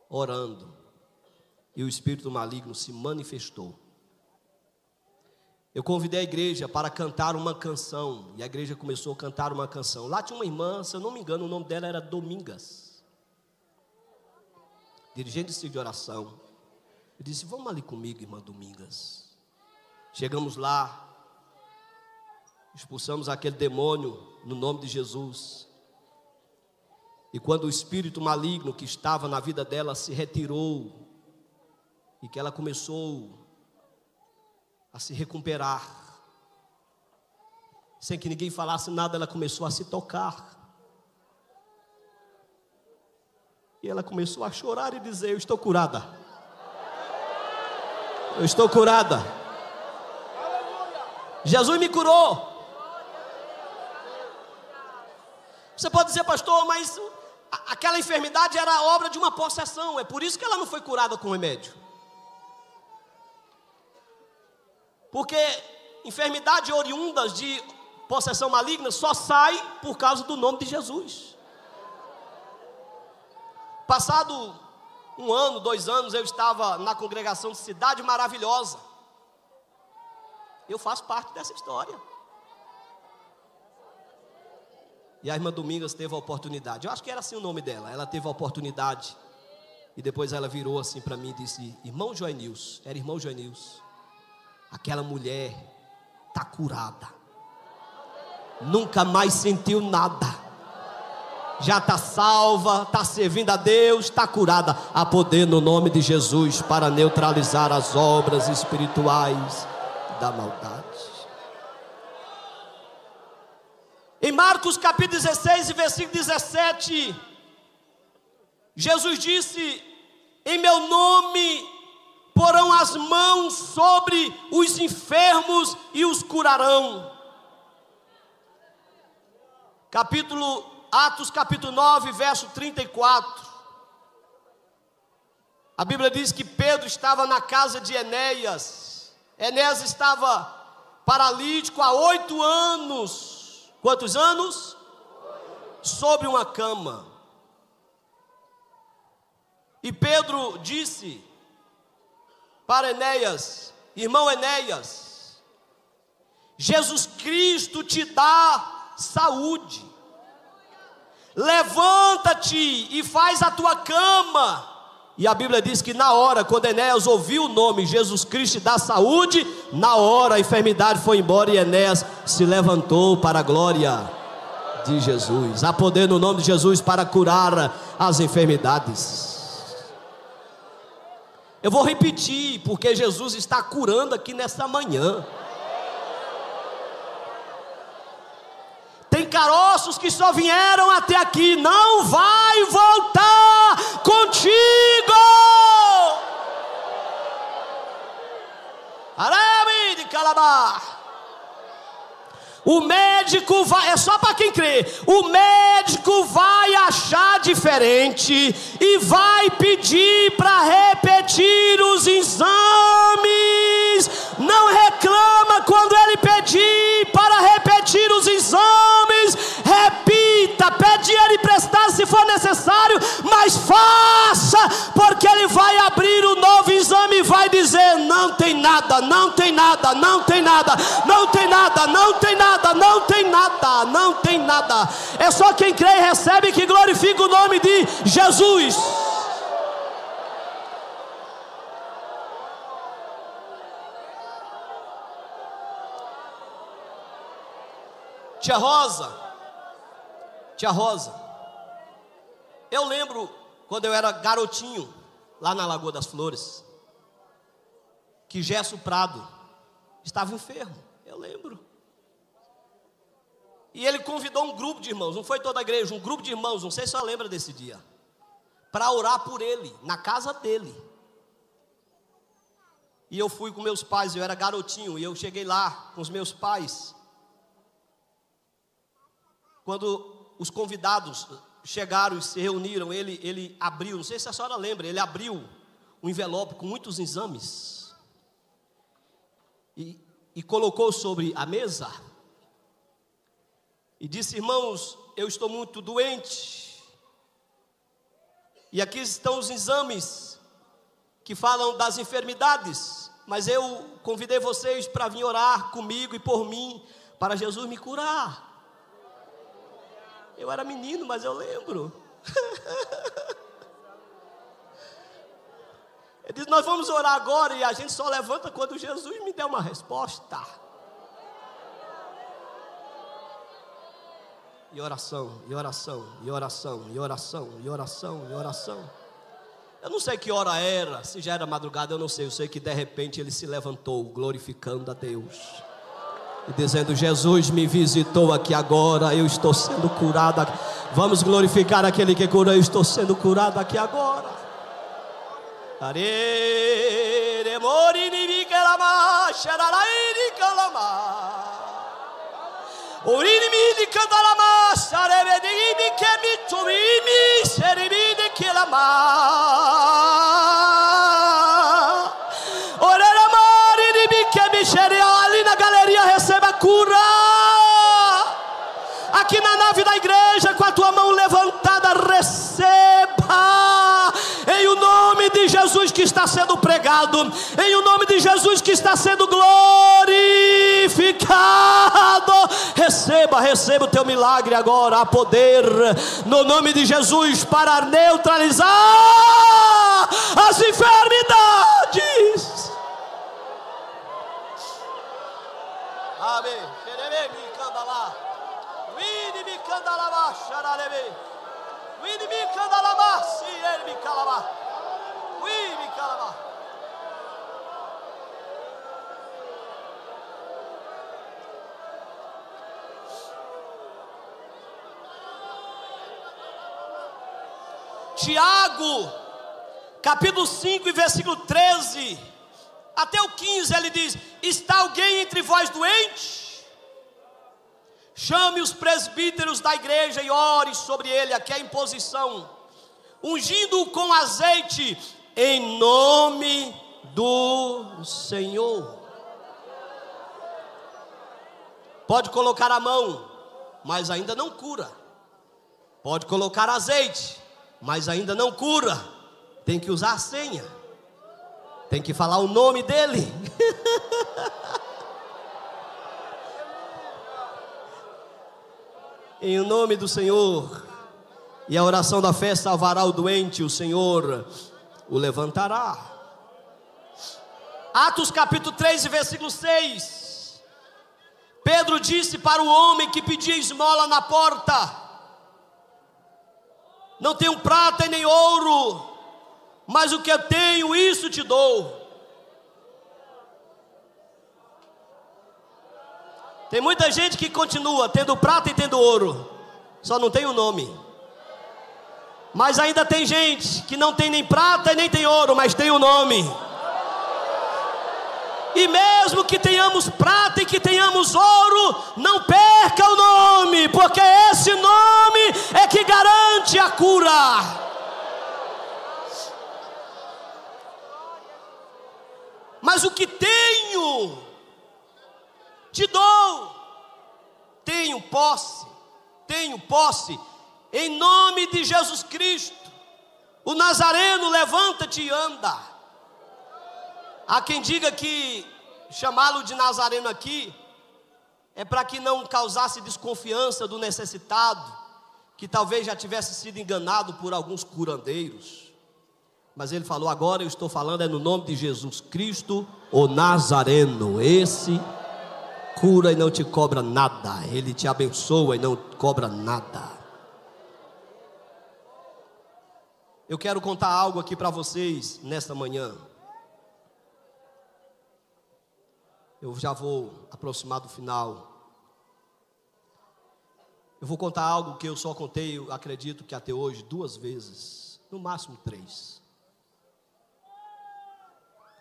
orando, e o espírito maligno se manifestou. Eu convidei a igreja para cantar uma canção, e a igreja começou a cantar uma canção. Lá tinha uma irmã, se eu não me engano, o nome dela era Domingas, dirigente de oração. Eu disse: vamos ali comigo, irmã Domingas. Chegamos lá, expulsamos aquele demônio no nome de Jesus. E quando o espírito maligno que estava na vida dela se retirou, e que ela começou a se recuperar, sem que ninguém falasse nada, ela começou a se tocar. E ela começou a chorar e dizer: eu estou curada. Eu estou curada. Jesus me curou. Você pode dizer: pastor, mas aquela enfermidade era obra de uma possessão. É por isso que ela não foi curada com remédio. Porque enfermidade oriundas de possessão maligna só sai por causa do nome de Jesus. Passado 1 ano, 2 anos, eu estava na congregação de Cidade Maravilhosa. Eu faço parte dessa história. E a irmã Domingas teve a oportunidade, eu acho que era assim o nome dela, ela teve a oportunidade, e depois ela virou assim para mim e disse: irmão Joenils, era irmão Joenils, aquela mulher está curada, nunca mais sentiu nada, já está salva, está servindo a Deus, está curada. Há poder no nome de Jesus para neutralizar as obras espirituais da maldade. Em Marcos capítulo 16 e versículo 17, Jesus disse: em meu nome porão as mãos sobre os enfermos e os curarão. Atos capítulo 9, verso 34. A Bíblia diz que Pedro estava na casa de Enéas. Enéas estava paralítico há 8 anos. Quantos anos? Sobre uma cama. E Pedro disse para Enéas: irmão Enéas, Jesus Cristo te dá saúde, levanta-te e faz a tua cama. E a Bíblia diz que na hora, quando Enéas ouviu o nome Jesus Cristo te dá saúde, na hora a enfermidade foi embora e Enéas se levantou para a glória de Jesus. Há poder no nome de Jesus para curar as enfermidades. Eu vou repetir, porque Jesus está curando aqui nessa manhã. Tem caroços que só vieram até aqui, não vai voltar contigo. Arabe de Calabar. O médico vai, é só para quem crê. O médico vai achar diferente e vai pedir para repetir os exames. Não reclama quando ele pedir para repetir os exames. Repita, pede ele emprestar se for necessário, mas faça, porque ele vai abrir o novo exame e vai dizer: não tem nada, não tem nada, não tem nada, não tem nada, não tem nada. Não tem nada, não tem nada. É só quem crê e recebe que glorifica o nome de Jesus. Tia Rosa, eu lembro quando eu era garotinho, lá na Lagoa das Flores, que Gesso Prado estava enfermo, eu lembro. E ele convidou um grupo de irmãos, não foi toda a igreja, um grupo de irmãos, não sei se você lembra desse dia, para orar por ele, na casa dele. E eu fui com meus pais, eu era garotinho, e eu cheguei lá com os meus pais. Quando os convidados chegaram e se reuniram, ele abriu, não sei se a senhora lembra, ele abriu um envelope com muitos exames. E colocou sobre a mesa. E disse: irmãos, eu estou muito doente. E aqui estão os exames que falam das enfermidades, mas eu convidei vocês para vir orar comigo e por mim, para Jesus me curar. Eu era menino, mas eu lembro. Ele disse: nós vamos orar agora, e a gente só levanta quando Jesus me der uma resposta. E oração, e oração, e oração, e oração, e oração, e oração. Eu não sei que hora era, se já era madrugada, eu não sei. Eu sei que de repente ele se levantou, glorificando a Deus e dizendo: Jesus me visitou aqui agora, eu estou sendo curado. Vamos glorificar aquele que curou. Eu estou sendo curado aqui agora. Ali na galeria, receba cura. Aqui na nave da igreja, com a tua mão levantada, receba, em o nome de Jesus que está sendo pregado, em o nome de Jesus que está sendo glorificado. Receba o teu milagre agora. Há poder no nome de Jesus para neutralizar as enfermidades. Amém. Tiago, capítulo 5 e versículo 13 até o 15, ele diz: está alguém entre vós doente? Chame os presbíteros da igreja e ore sobre ele. Aqui é a imposição, ungindo-o com azeite em nome do Senhor. Pode colocar a mão, mas ainda não cura. Pode colocar azeite, mas ainda não cura. Tem que usar a senha, tem que falar o nome dele. Em nome do Senhor. E a oração da fé salvará o doente, o Senhor o levantará. Atos capítulo 3 e versículo 6. Pedro disse para o homem que pedia esmola na porta: não tenho prata e nem ouro, mas o que eu tenho, isso te dou. Tem muita gente que continua tendo prata e tendo ouro, só não tem o nome. Mas ainda tem gente que não tem nem prata e nem tem ouro, mas tem o nome. E mesmo que tenhamos prata e que tenhamos ouro, não perca o nome, porque esse nome é que garante a cura. Mas o que tenho, te dou. Tenho posse, em nome de Jesus Cristo, o Nazareno. Levanta-te e anda. Há quem diga que chamá-lo de Nazareno aqui é para que não causasse desconfiança do necessitado, que talvez já tivesse sido enganado por alguns curandeiros. Mas ele falou: agora eu estou falando no nome de Jesus Cristo, o Nazareno. Esse cura e não te cobra nada. Ele te abençoa e não cobra nada. Eu quero contar algo aqui para vocês nesta manhã. Eu já vou aproximar do final. Eu vou contar algo que eu só contei, eu acredito que até hoje, 2 vezes, no máximo 3.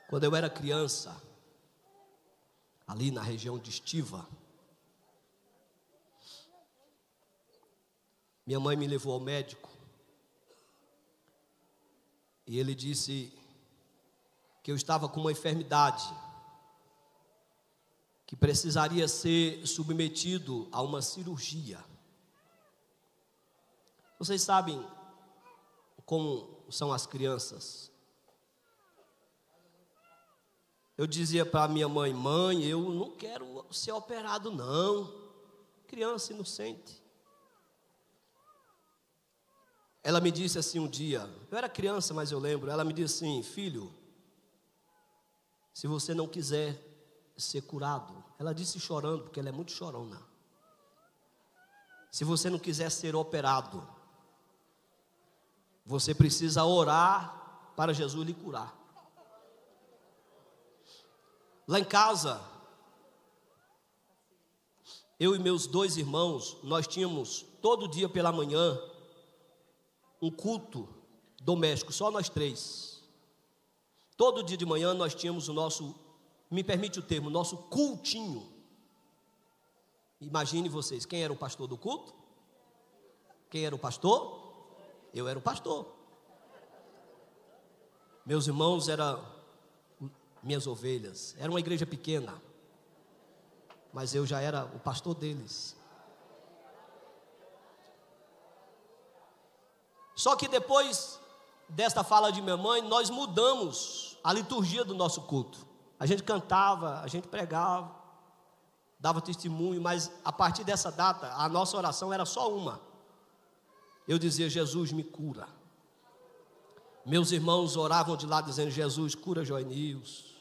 Quando eu era criança, ali na região de Estiva, minha mãe me levou ao médico e ele disse que eu estava com uma enfermidade que precisaria ser submetido a uma cirurgia. Vocês sabem como são as crianças. Eu dizia para minha mãe: mãe, eu não quero ser operado não. Criança inocente. Ela me disse assim um dia, eu era criança, mas eu lembro, ela me disse assim: filho, se você não quiser ser curado, ela disse chorando, porque ela é muito chorona, se você não quiser ser operado, você precisa orar para Jesus lhe curar. Lá em casa, eu e meus 2 irmãos, nós tínhamos todo dia pela manhã um culto doméstico, só nós 3. Todo dia de manhã nós tínhamos o nosso, me permite o termo, nosso cultinho. Imagine vocês, quem era o pastor do culto? Quem era o pastor? Eu era o pastor. Meus irmãos eram minhas ovelhas. Era uma igreja pequena, mas eu já era o pastor deles. Só que depois desta fala de minha mãe, nós mudamos a liturgia do nosso culto. A gente cantava, a gente pregava, dava testemunho, mas a partir dessa data, a nossa oração era só uma. Eu dizia: Jesus, me cura. Meus irmãos oravam de lá dizendo: Jesus, cura Joinils.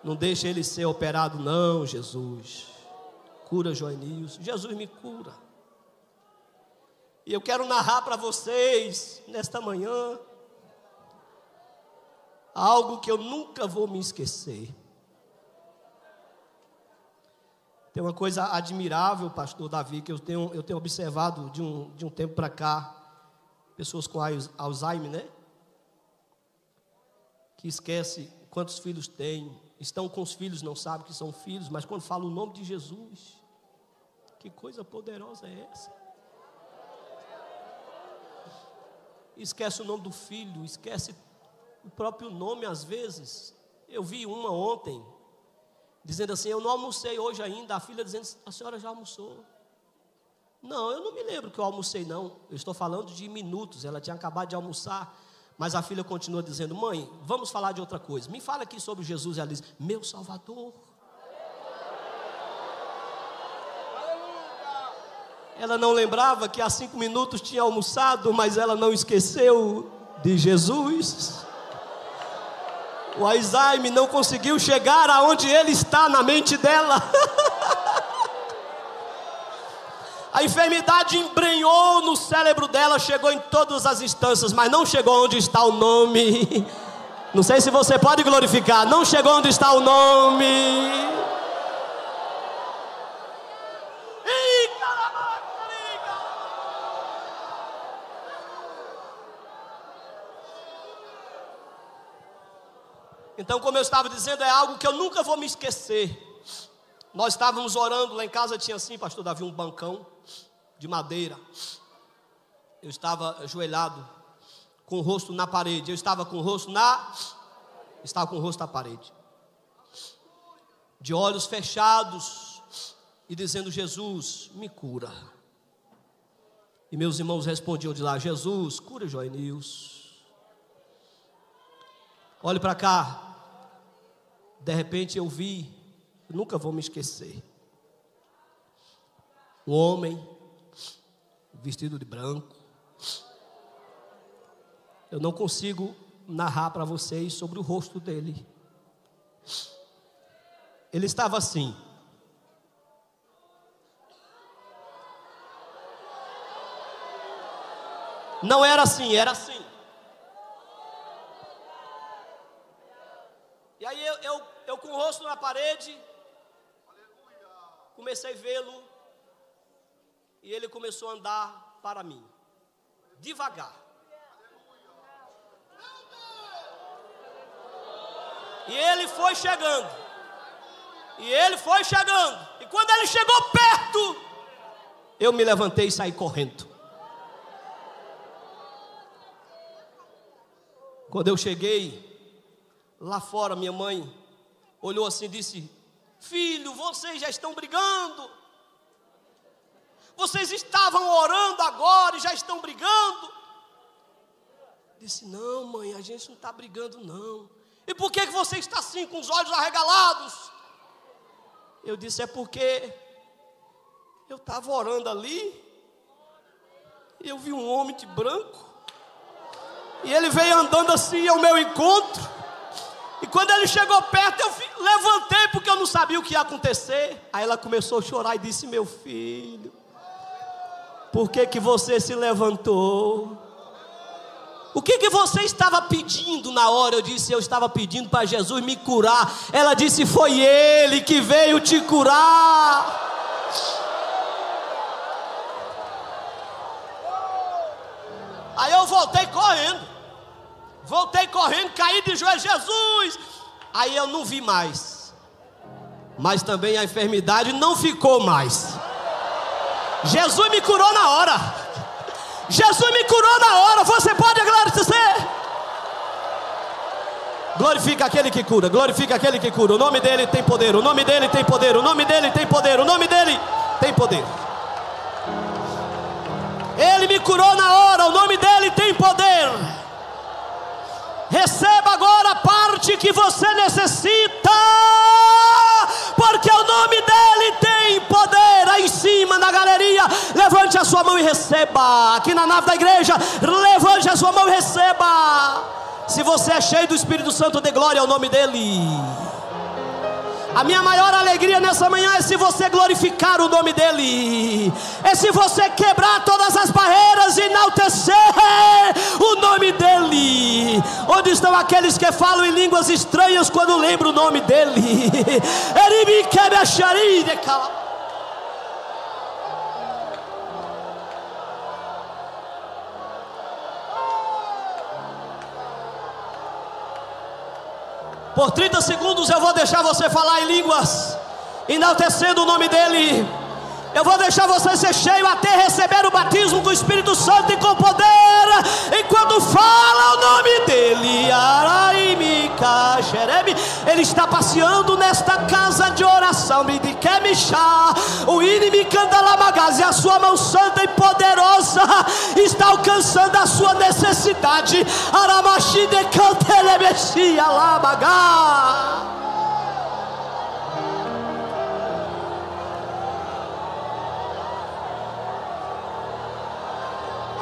Não deixa ele ser operado não, Jesus. Cura Joinils. Jesus, me cura. E eu quero narrar para vocês, nesta manhã, algo que eu nunca vou me esquecer. Tem uma coisa admirável, pastor Davi, que eu tenho observado de um tempo para cá, pessoas com Alzheimer, né? Que esquece quantos filhos tem, estão com os filhos, não sabem que são filhos, mas quando fala o nome de Jesus, que coisa poderosa é essa? Esquece o nome do filho, esquece o próprio nome às vezes. Eu vi uma ontem, dizendo assim: eu não almocei hoje ainda. A filha dizendo: a senhora já almoçou? Não, eu não me lembro que eu almocei não. Eu estou falando de minutos, ela tinha acabado de almoçar. Mas a filha continua dizendo: mãe, vamos falar de outra coisa. Me fala aqui sobre Jesus. E ela diz: meu Salvador. Ela não lembrava que há 5 minutos tinha almoçado, mas ela não esqueceu de Jesus. O Alzheimer não conseguiu chegar aonde ele está na mente dela. A enfermidade embrenhou no cérebro dela, chegou em todas as instâncias, mas não chegou onde está o nome. Não sei se você pode glorificar. Não chegou onde está o nome. Então, como eu estava dizendo, é algo que eu nunca vou me esquecer. Nós estávamos orando, lá em casa tinha assim, pastor Davi, um bancão de madeira. Eu estava ajoelhado, com o rosto na parede. Eu estava com o rosto na parede. De olhos fechados e dizendo: Jesus, me cura. E meus irmãos respondiam de lá: Jesus, cura Joinils. Olhe para cá. De repente eu vi, nunca vou me esquecer, um homem vestido de branco. Eu não consigo narrar para vocês sobre o rosto dele. Ele estava assim. Não era assim, era assim. E aí eu com o rosto na parede, comecei a vê-lo, e ele começou a andar para mim, devagar. E ele foi chegando. E ele foi chegando. E quando ele chegou perto, eu me levantei e saí correndo. Quando eu cheguei lá fora, minha mãe olhou assim e disse: filho, vocês já estão brigando. Vocês estavam orando agora e já estão brigando. Disse: não, mãe, a gente não está brigando não. E por que você está assim, com os olhos arregalados? Eu disse: é porque eu estava orando ali e eu vi um homem de branco, e ele veio andando assim ao meu encontro. E quando ele chegou perto, eu levantei porque eu não sabia o que ia acontecer. Aí ela começou a chorar e disse: meu filho, por que você se levantou? O que você estava pedindo na hora? Eu disse: eu estava pedindo para Jesus me curar. Ela disse: foi Ele que veio te curar. Aí eu voltei correndo, caí de joelhos: Jesus. Aí eu não vi mais, mas também a enfermidade não ficou mais. Jesus me curou na hora. Jesus me curou na hora. Você pode agradecer. Glorifica aquele que cura, glorifica aquele que cura. O nome dele tem poder, o nome dele tem poder, o nome dele tem poder, o nome dele tem poder. Ele me curou na hora, o nome dele tem poder. Receba agora a parte que você necessita, porque o nome dele tem poder. Aí em cima na galeria, levante a sua mão e receba. Aqui na nave da igreja, levante a sua mão e receba. Se você é cheio do Espírito Santo, dê glória ao nome dele. A minha maior alegria nessa manhã é se você glorificar o nome dele, é se você quebrar todas as barreiras e enaltecer o nome dele. Onde estão aqueles que falam em línguas estranhas quando lembram o nome dele? Por 30 segundos eu vou deixar você falar em línguas, enaltecendo o nome dele. Eu vou deixar você ser cheio até receber o batismo do Espírito Santo e com poder. Enquanto fala o nome dele, ele está passeando nesta casa de oração. O inimigo canta lamagás, e a sua mão santa e poderosa está alcançando a sua necessidade. Aramachide cantelebexia lamagás.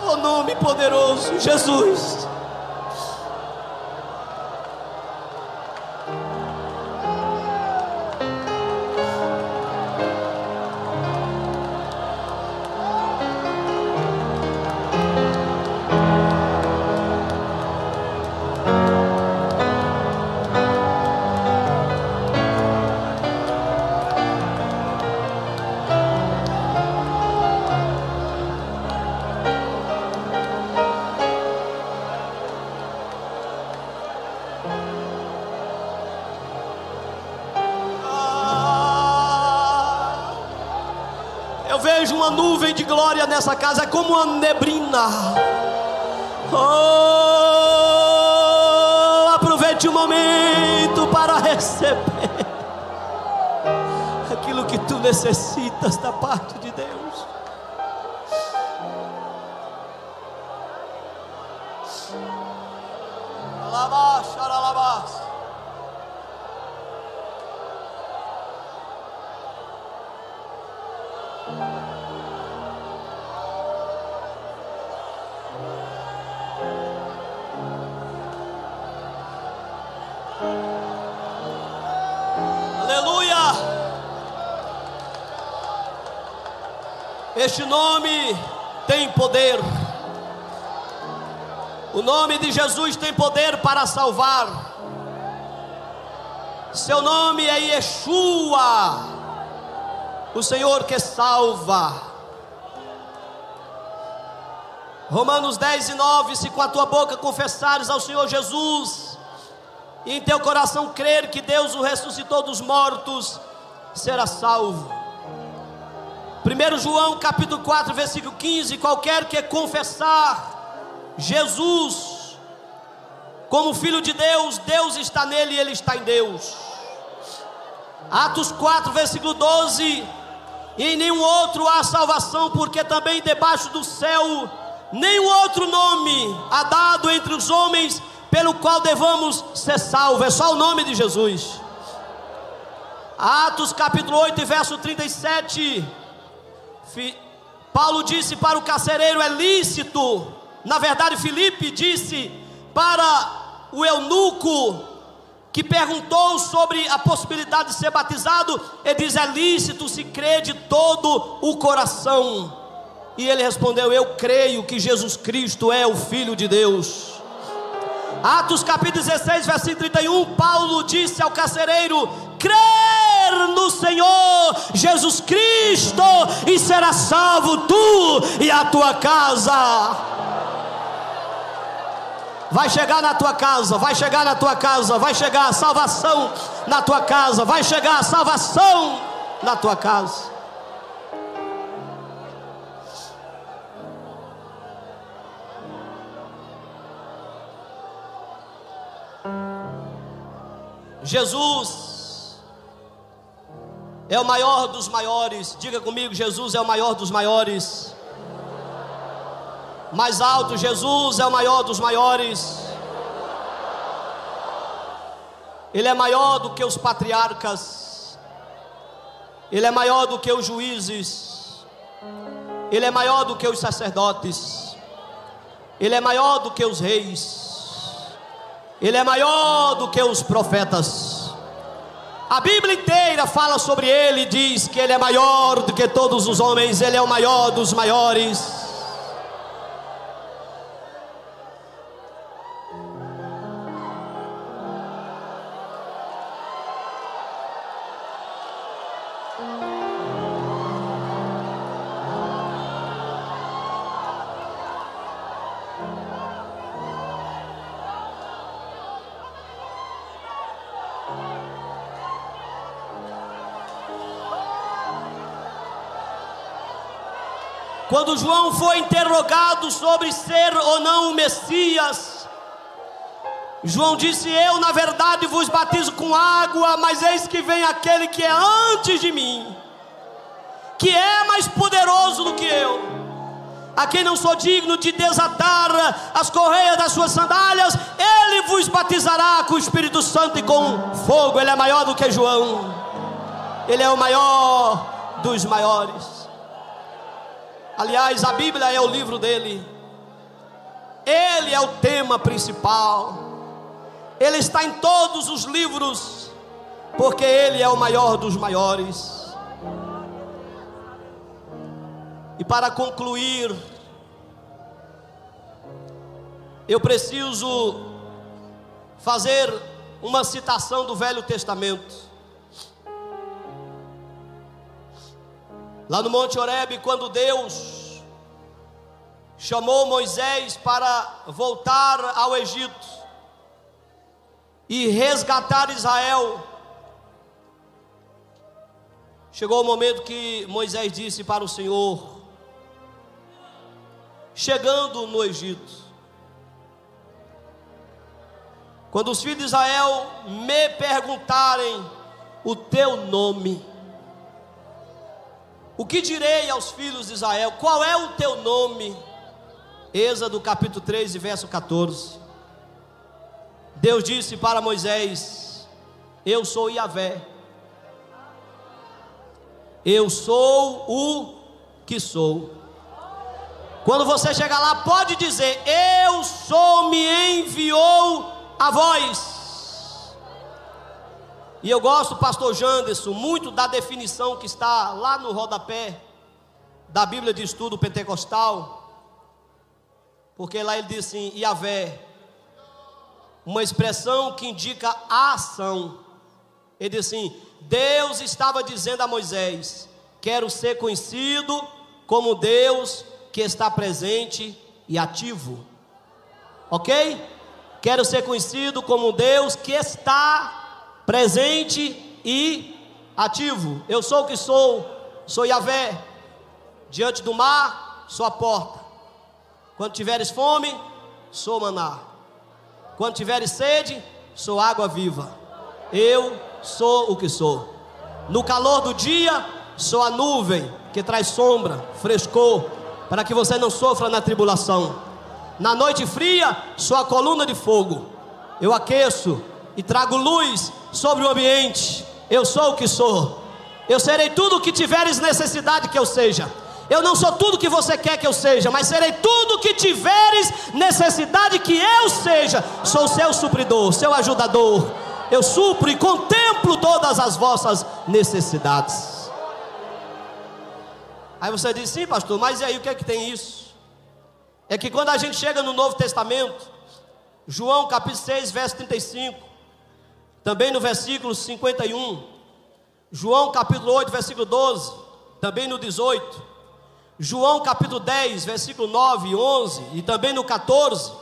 O nome poderoso, Jesus. Vejo uma nuvem de glória nessa casa, é como uma neblina. Aproveite o momento para receber aquilo que tu necessitas da parte de Deus. Alabás, alabás. Aleluia. Este nome tem poder. O nome de Jesus tem poder para salvar. Seu nome é Yeshua, o Senhor que salva. Romanos 10:9: se com a tua boca confessares ao Senhor Jesus e em teu coração crer que Deus o ressuscitou dos mortos, será salvo. 1 João capítulo 4, versículo 15: qualquer que confessar Jesus como Filho de Deus, Deus está nele e ele está em Deus. Atos 4, versículo 12: e em nenhum outro há salvação, porque também debaixo do céu nenhum outro nome há dado entre os homens pelo qual devamos ser salvos. É só o nome de Jesus. Atos capítulo 8 e verso 37, Paulo disse para o carcereiro: é lícito. Na verdade, Filipe disse para o eunuco que perguntou sobre a possibilidade de ser batizado, ele diz: é lícito se crê de todo o coração. E ele respondeu: eu creio que Jesus Cristo é o Filho de Deus. Atos capítulo 16, versículo 31, Paulo disse ao carcereiro: crer no Senhor Jesus Cristo e será salvo tu e a tua casa. Vai chegar na tua casa, vai chegar na tua casa, vai chegar a salvação na tua casa, vai chegar a salvação na tua casa. Jesus é o maior dos maiores. Diga comigo: Jesus é o maior dos maiores. Mais alto: Jesus é o maior dos maiores. Ele é maior do que os patriarcas, Ele é maior do que os juízes, Ele é maior do que os sacerdotes, Ele é maior do que os reis, Ele é maior do que os profetas. A Bíblia inteira fala sobre Ele e diz que Ele é maior do que todos os homens. Ele é o maior dos maiores. Quando João foi interrogado sobre ser ou não o Messias, João disse: eu na verdade vos batizo com água, mas eis que vem aquele que é antes de mim, que é mais poderoso do que eu, a quem não sou digno de desatar as correias das suas sandálias. Ele vos batizará com o Espírito Santo e com fogo. Ele é maior do que João, ele é o maior dos maiores. Aliás, a Bíblia é o livro dele, ele é o tema principal, ele está em todos os livros, porque ele é o maior dos maiores. E para concluir, eu preciso fazer uma citação do Velho Testamento. Lá no Monte Horebe, quando Deus chamou Moisés para voltar ao Egito e resgatar Israel, chegou o momento que Moisés disse para o Senhor, chegando no Egito: quando os filhos de Israel me perguntarem o teu nome, o que direi aos filhos de Israel? Qual é o teu nome? Êxodo capítulo 3 e verso 14. Deus disse para Moisés: eu sou Yahvé, eu sou o que sou. Quando você chegar lá, pode dizer: eu sou, me enviou a vós. E eu gosto, pastor Janderson, muito da definição que está lá no rodapé da Bíblia de Estudo Pentecostal, porque lá ele diz assim: Yahvé, uma expressão que indica a ação. Ele diz assim: Deus estava dizendo a Moisés: quero ser conhecido como Deus que está presente e ativo. Ok? Quero ser conhecido como Deus que está presente e ativo. Eu sou o que sou Yahvé. Diante do mar, sou a porta. Quando tiveres fome, sou maná. Quando tiveres sede, sou água viva. Eu sou o que sou. No calor do dia, sou a nuvem que traz sombra, frescor, para que você não sofra na tribulação. Na noite fria, sou a coluna de fogo. Eu aqueço e trago luz sobre o ambiente. Eu sou o que sou. Eu serei tudo o que tiveres necessidade que eu seja. Eu não sou tudo que você quer que eu seja, mas serei tudo o que tiveres necessidade que eu seja. Sou seu supridor, seu ajudador. Eu supro e contemplo todas as vossas necessidades. Aí você diz, sim pastor, mas e aí o que é que tem isso? É que quando a gente chega no Novo Testamento, João capítulo 6, verso 35, também no versículo 51, João capítulo 8, versículo 12, também no 18, João capítulo 10, versículo 9 e 11, e também no 14,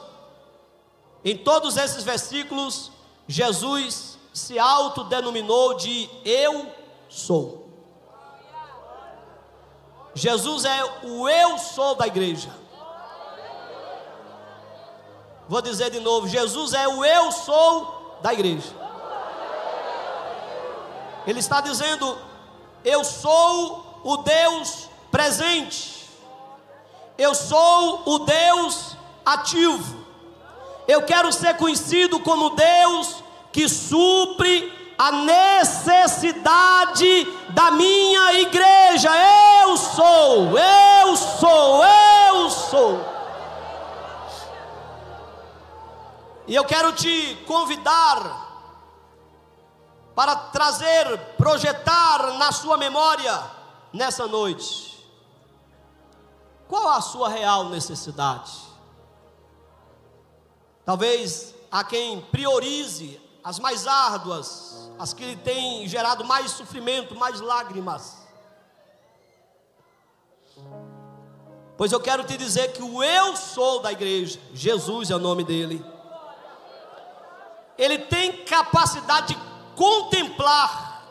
em todos esses versículos, Jesus se autodenominou de eu sou. Jesus é o eu sou da igreja. Vou dizer de novo, Jesus é o eu sou da igreja. Ele está dizendo, eu sou o Deus presente. Eu sou o Deus ativo. Eu quero ser conhecido como Deus que supre a necessidade da minha igreja. Eu sou, eu sou, eu sou. E eu quero te convidar para trazer, projetar na sua memória nessa noite. Qual a sua real necessidade? Talvez há quem priorize as mais árduas, as que têm gerado mais sofrimento, mais lágrimas. Pois eu quero te dizer que o eu sou da igreja, Jesus é o nome dele. Ele tem capacidade de contemplar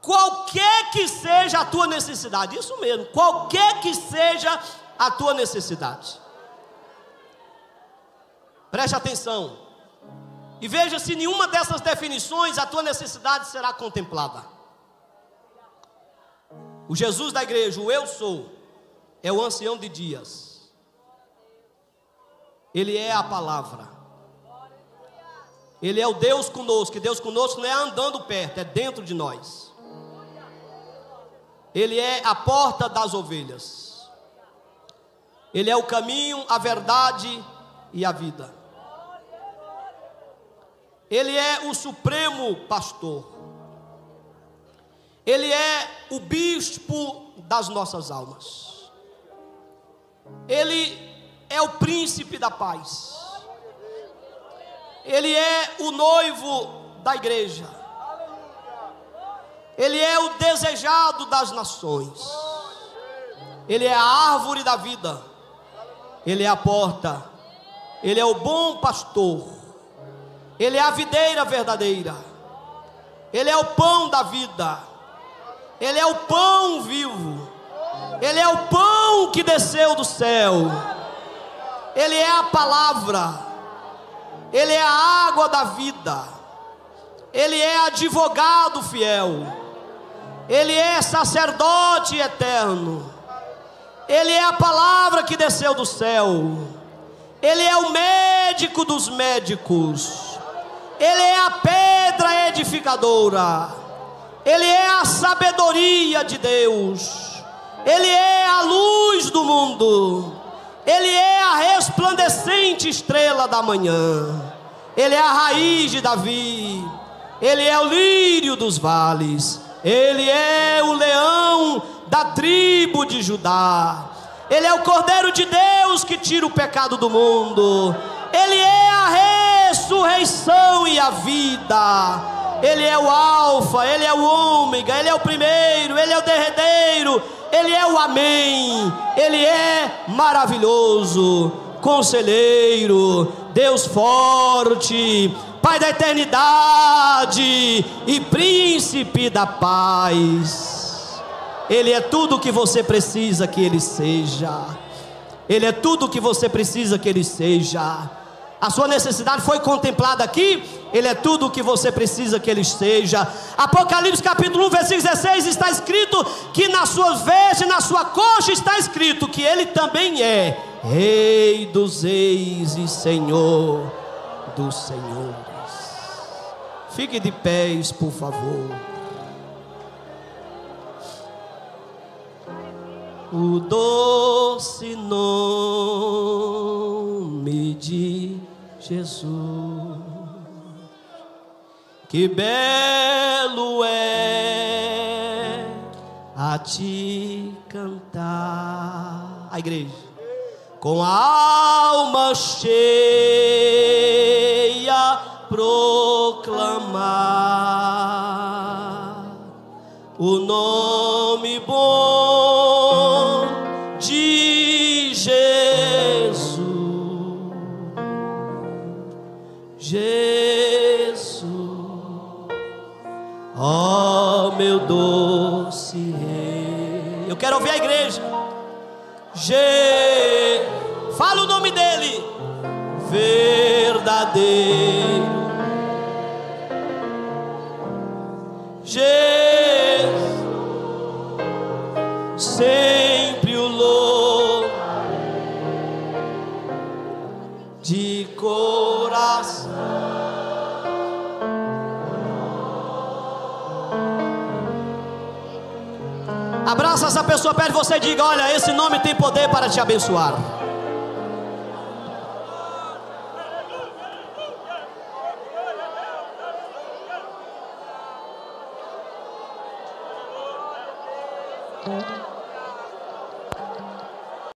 qualquer que seja a tua necessidade. Isso mesmo, qualquer que seja a tua necessidade. Preste atenção e veja se nenhuma dessas definições a tua necessidade será contemplada. O Jesus da igreja, o eu sou, é o ancião de dias. Ele é a palavra. Ele é o Deus conosco. E Deus conosco não é andando perto, é dentro de nós. Ele é a porta das ovelhas. Ele é o caminho, a verdade e a vida. Ele é o supremo pastor. Ele é o bispo das nossas almas. Ele é o príncipe da paz. Ele é o noivo da igreja. Ele é o desejado das nações. Ele é a árvore da vida. Ele é a porta. Ele é o bom pastor. Ele é a videira verdadeira. Ele é o pão da vida. Ele é o pão vivo. Ele é o pão que desceu do céu. Ele é a palavra. Ele é a água da vida. Ele é advogado fiel. Ele é sacerdote eterno. Ele é a palavra que desceu do céu. Ele é o médico dos médicos. Ele é a pedra edificadora. Ele é a sabedoria de Deus. Ele é a luz do mundo. Ele é a resplandecente estrela da manhã. Ele é a raiz de Davi. Ele é o lírio dos vales. Ele é o leão da tribo de Judá. Ele é o Cordeiro de Deus que tira o pecado do mundo. Ele é a ressurreição e a vida. Ele é o alfa, ele é o ômega, ele é o primeiro, ele é o derradeiro, ele é o amém. Ele é maravilhoso, Conselheiro, Deus forte, Pai da eternidade e Príncipe da paz. Ele é tudo o que você precisa que Ele seja. Ele é tudo o que você precisa que Ele seja. A sua necessidade foi contemplada aqui. Ele é tudo o que você precisa que Ele seja. Apocalipse capítulo 1, versículo 16, está escrito que na sua veste, na sua coxa está escrito que Ele também é Rei dos reis e Senhor dos senhores. Fique de pés, por favor. O doce nome de Jesus, que belo é a te cantar. A igreja, com a alma cheia, proclamar o nome bom de Jesus. Jesus, ó meu doce Rei. Eu quero ouvir a igreja. Fala o nome dele. Verdadeiro Jesus, sempre o louvo de coração. Abraça essa pessoa perto de você e diga: olha, esse nome tem poder para te abençoar. Thank you.